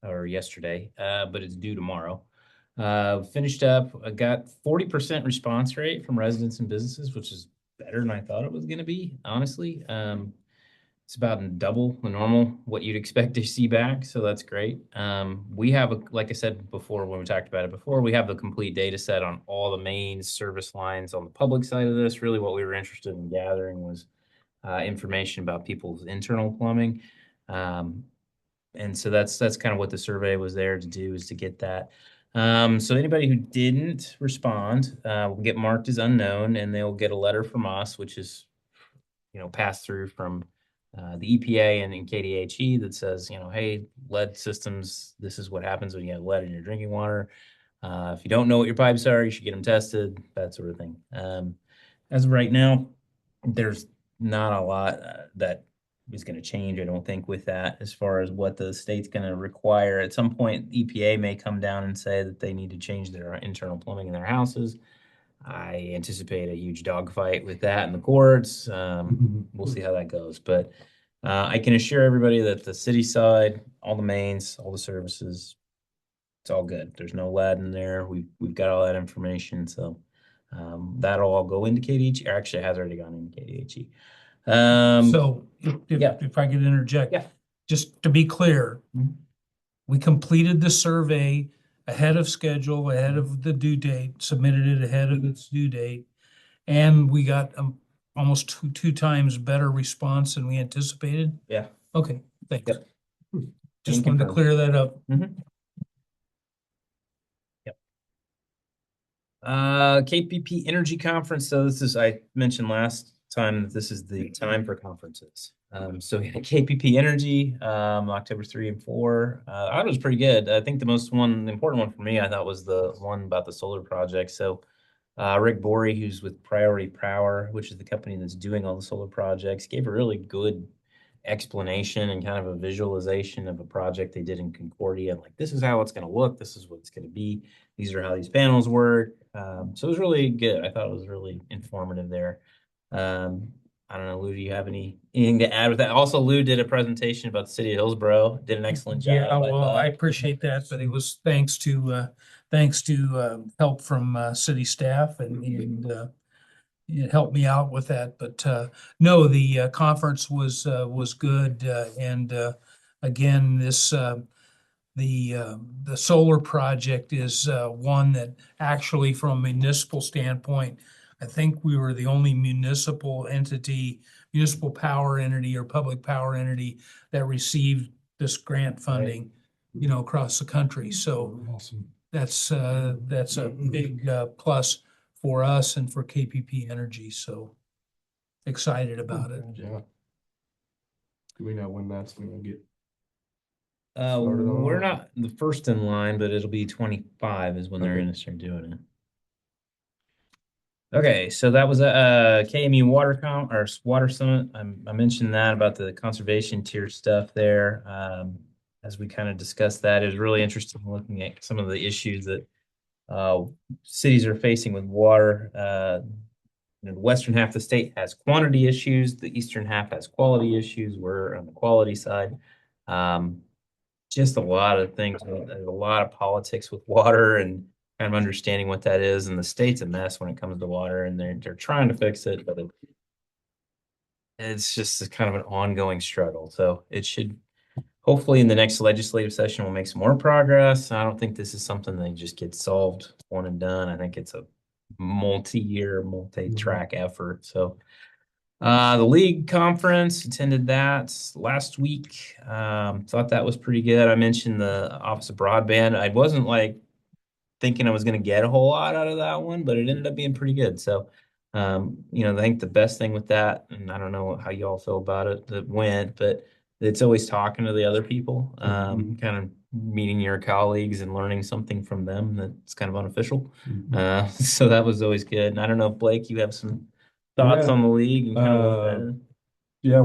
or yesterday, but it's due tomorrow. Finished up, I got 40% response rate from residents and businesses, which is better than I thought it was going to be, honestly. It's about double the normal, what you'd expect to see back. So that's great. We have, like I said before, when we talked about it before, we have the complete data set on all the main service lines on the public side of this. Really what we were interested in gathering was information about people's internal plumbing. And so that's kind of what the survey was there to do, is to get that. So anybody who didn't respond will get marked as unknown, and they'll get a letter from us, which is, passed through from the EPA and KDHE that says, hey, lead systems, this is what happens when you have lead in your drinking water. If you don't know what your pipes are, you should get them tested, that sort of thing. As of right now, there's not a lot that is going to change, I don't think, with that, as far as what the state's going to require. At some point, EPA may come down and say that they need to change their internal plumbing in their houses. I anticipate a huge dogfight with that in the courts. We'll see how that goes. But I can assure everybody that the city side, all the mains, all the services, it's all good. There's no lead in there. We've got all that information. So that'll all go into KDHE, or actually it has already gone into KDHE. So if I could interject. Yeah. Just to be clear, Mhm. we completed the survey ahead of schedule, ahead of the due date, submitted it ahead of its due date, and we got almost two times better response than we anticipated. Yeah. Okay, thanks. Yep. Just And wanted to confirmed. clear that up. Yep. KPP Energy Conference. So this is, I mentioned last time that this is the time for conferences. So we had KPP Energy, October 3 and 4. I thought it was pretty good. I think the important one for me, I thought was the one about the solar project. So Rick Borey, who's with Priority Power, which is the company that's doing all the solar projects, gave a really good explanation and kind of a visualization of a project they did in Concordia. Like, this is how it's going to look. This is what it's going to be. These are how these panels work. So it was really good. I thought it was really informative there. I don't know, Lou, do you have anything to add with that? Also, Lou did a presentation about the city of Hillsboro, did an excellent job. Yeah, well, I thought. appreciate that, but it was thanks to help from city staff and it helped me out with that. But no, the conference was good. And again, the solar project is one that actually, from a municipal standpoint, I think we were the only municipal power entity or public power entity that received this grant funding, across the country. So Awesome. that's a big plus for us and for KPP Energy. So excited about it. Yeah. Do we know when that's gonna get? We're not the first in line, but it'll be 25 is when they're Okay. gonna start doing it. Okay, so that was a KMU Water Summit. I mentioned that about the conservation tier stuff there. As we kind of discussed that, it was really interesting looking at some of the issues that cities are facing with water. The western half of the state has quantity issues. The eastern half has quality issues. We're on the quality side. Just a lot of things. There's a lot of politics with water and kind of understanding what that is. And the state's a mess when it comes to water, and they're trying to fix it, but it's just kind of an ongoing struggle. So it should hopefully in the next legislative session we'll make some more progress. I don't think this is something that just gets solved one and done. I think it's a multi-year, multi-track effort. So the league conference, attended that last week. Thought that was pretty good. I mentioned the Office of Broadband. I wasn't like thinking I was going to get a whole lot out of that one, but it ended up being pretty good. So, I think the best thing with that, and I don't know how you all feel about it, that went, but it's always talking to the other people, kind of meeting your colleagues and learning something from them that's kind of unofficial. So that was always good. And I don't know, Blake, you have some thoughts Yeah. on the league and kind of what that. Yeah,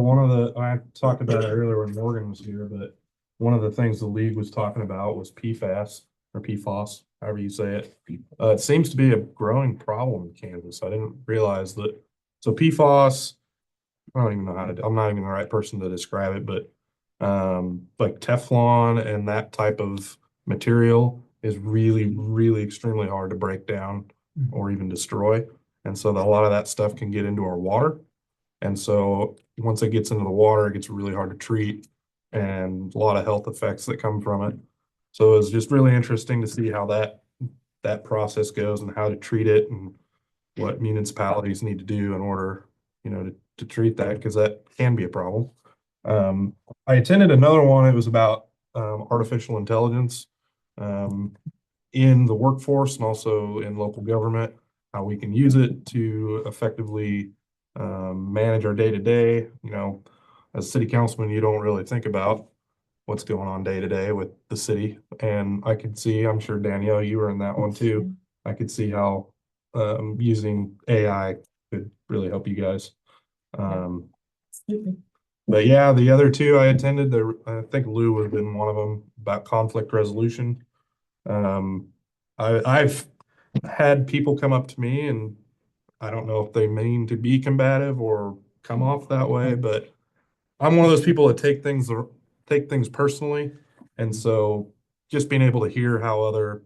I talked about it earlier when Morgan was here, but one of the things the league was talking about was PFAS or PFOS, however you say it. It seems to be a growing problem in Kansas. I didn't realize that. So PFOS, I don't even know I'm not even the right person to describe it, but like Teflon and that type of material is really, really extremely hard to break down or even destroy. And so a lot of that stuff can get into our water. And so once it gets into the water, it gets really hard to treat and a lot of health effects that come from it. So it's just really interesting to see how that process goes and how to treat it and what municipalities need to do in order, to treat that, because that can be a problem. I attended another one. It was about artificial intelligence in the workforce and also in local government, how we can use it to effectively manage our day to day. As a city councilman, you don't really think about what's going on day to day with the city. And I could see, I'm sure Danielle, you were in that one too. I could see how using AI could really help you guys. But yeah, the other two I attended, I think Lou would have been one of them, about conflict resolution. I've had people come up to me, and I don't know if they mean to be combative or come off that way, but I'm one of those people that take things personally. And so just being able to hear how other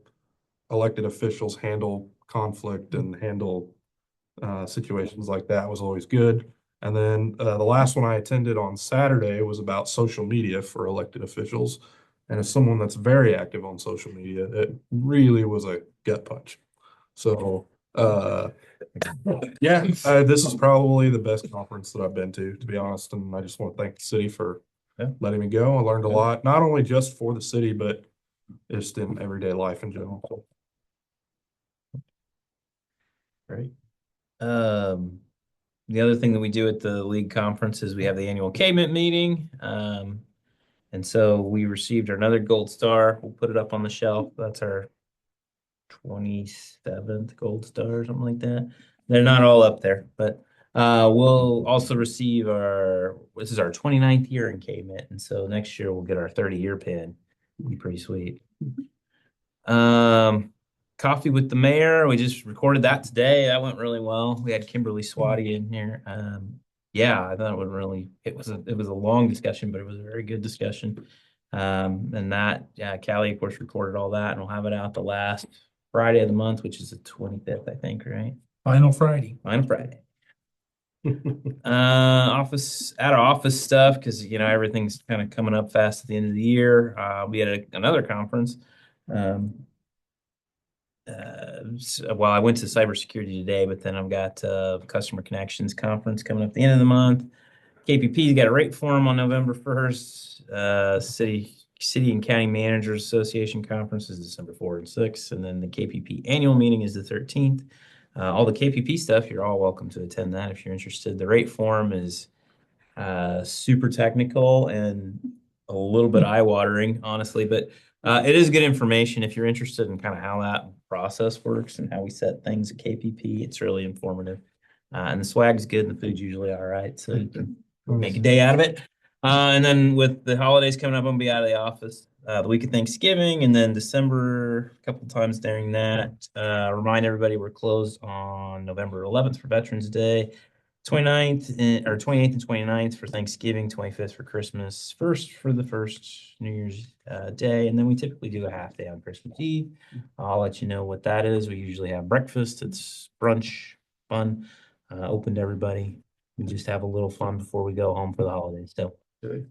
elected officials handle conflict and handle situations like that was always good. And then the last one I attended on Saturday was about social media for elected officials. And as someone that's very active on social media, it really was a gut punch. So yeah, this is probably the best conference that I've been to be honest. And I just want to thank the city for letting me go. I learned a lot, not only just for the city, but just in everyday life in general. Great. The other thing that we do at the league conference is we have the annual K-mint meeting. And so we received another gold star. We'll put it up on the shelf. That's our 27th gold star or something like that. They're not all up there, but we'll also receive this is our 29th year in K-mint. And so next year we'll get our 30-year pin. It'll be pretty sweet. Coffee with the mayor. We just recorded that today. That went really well. We had Kimberly Swati in here. Yeah, I thought it was a long discussion, but it was a very good discussion. And that, yeah, Callie, of course, recorded all that, and we'll have it out the last Friday of the month, which is the 25th, I think, right? Final Friday. Final Friday. Out of office stuff, because everything's kind of coming up fast at the end of the year. We had another conference. Well, I went to cybersecurity today, but then I've got customer connections conference coming up at the end of the month. KPP's got a rate forum on November 1st. City and County Managers Association conference is December 4 and 6, and then the KPP annual meeting is the 13th. All the KPP stuff, you're all welcome to attend that if you're interested. The rate forum is super technical and a little bit eye-watering, honestly, but it is good information if you're interested in kind of how that process works and how we set things at KPP. It's really informative. And the swag's good and the food's usually all right, so you can make a day out of it. And then with the holidays coming up, I'm gonna be out of the office the week of Thanksgiving, and then December a couple times during that. Remind everybody we're closed on November 11th for Veterans Day, 29th or 28th and 29th for Thanksgiving, 25th for Christmas, for the first New Year's Day, and then we typically do a half day on Christmas Eve. I'll let you know what that is. We usually have breakfast. It's brunch, fun, open to everybody. We just have a little fun before we go home for the holidays. So Okay.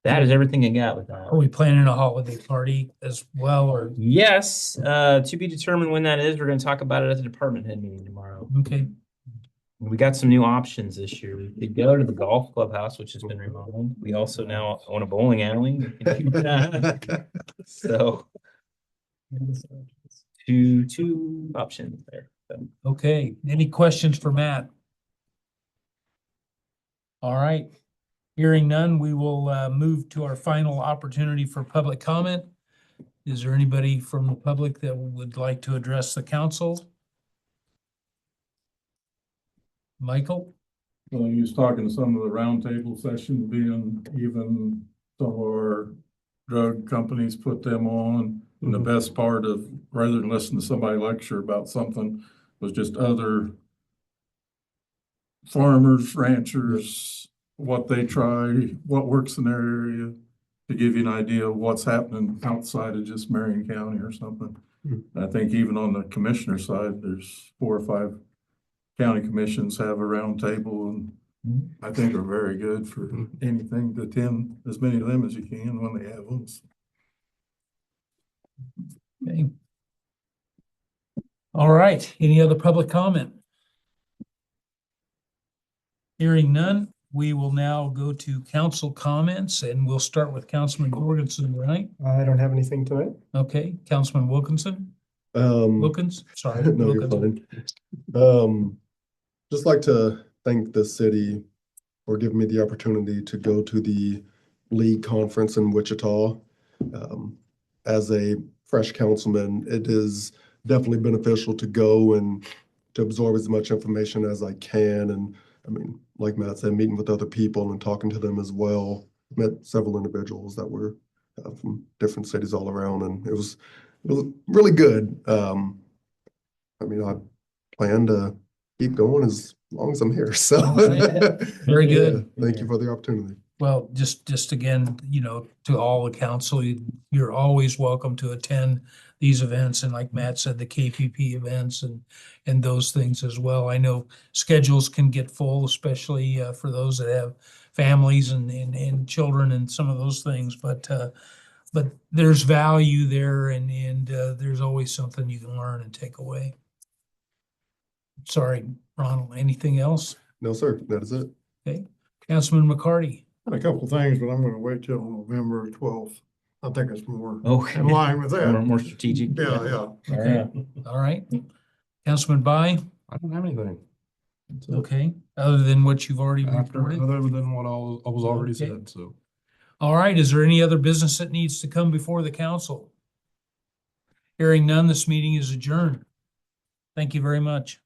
that is everything I got with that. Are we planning a holiday party as well, or? Yes, to be determined when that is. We're going to talk about it at the department head meeting tomorrow. Okay, We got some new options this year. We could go to the golf clubhouse, which has been remodeled. We also now own a bowling alley. So two options there. So, okay. Any questions for Matt? All right. Hearing none, we will move to our final opportunity for public comment. Is there anybody from the public that would like to address the council? Michael? Well, he was talking to some of the roundtable sessions being even some of our drug companies put them on. And the best part of, rather than listen to somebody lecture about something, was just other farmers, ranchers, what they try, what works in their area, to give you an idea of what's happening outside of just Marion County or something. I think even on the commissioner side, there's 4 or 5 county commissions have a round table, and I think are very good for anything to attend as many of them as you can when they have them. Okay. All right. Any other public comment? Hearing none, we will now go to council comments, and we'll start with Councilman Jorgensen, right? I don't have anything tonight. Okay, Councilman Wilkinson? Wilkins, sorry. No, you're Wilkins. fine. Just like to thank the city for giving me the opportunity to go to the league conference in Wichita. As a fresh councilman, it is definitely beneficial to go and to absorb as much information as I can. And I mean, like Matt said, meeting with other people and talking to them as well. Met several individuals that were from different cities all around, and it was really good. I mean, I plan to keep going as long as I'm here. So Very good. Yeah, thank you for the opportunity. Well, just again, to all the council, you're always welcome to attend these events. And like Matt said, the KPP events and those things as well. I know schedules can get full, especially for those that have families and children and some of those things. But there's value there, and there's always something you can learn and take away. Sorry, Ronald, anything else? No, sir, that is it. Okay, Councilman McCarty. A couple of things, but I'm gonna wait till November 12th. I think it's more Okay. in line with that. More strategic. Yeah. Okay, all right. Councilman By. I don't have anything. That's it. Okay, other than what you've already After, reported? other than what I was already Okay. said, so. All right, is there any other business that needs to come before the council? Hearing none, this meeting is adjourned. Thank you very much.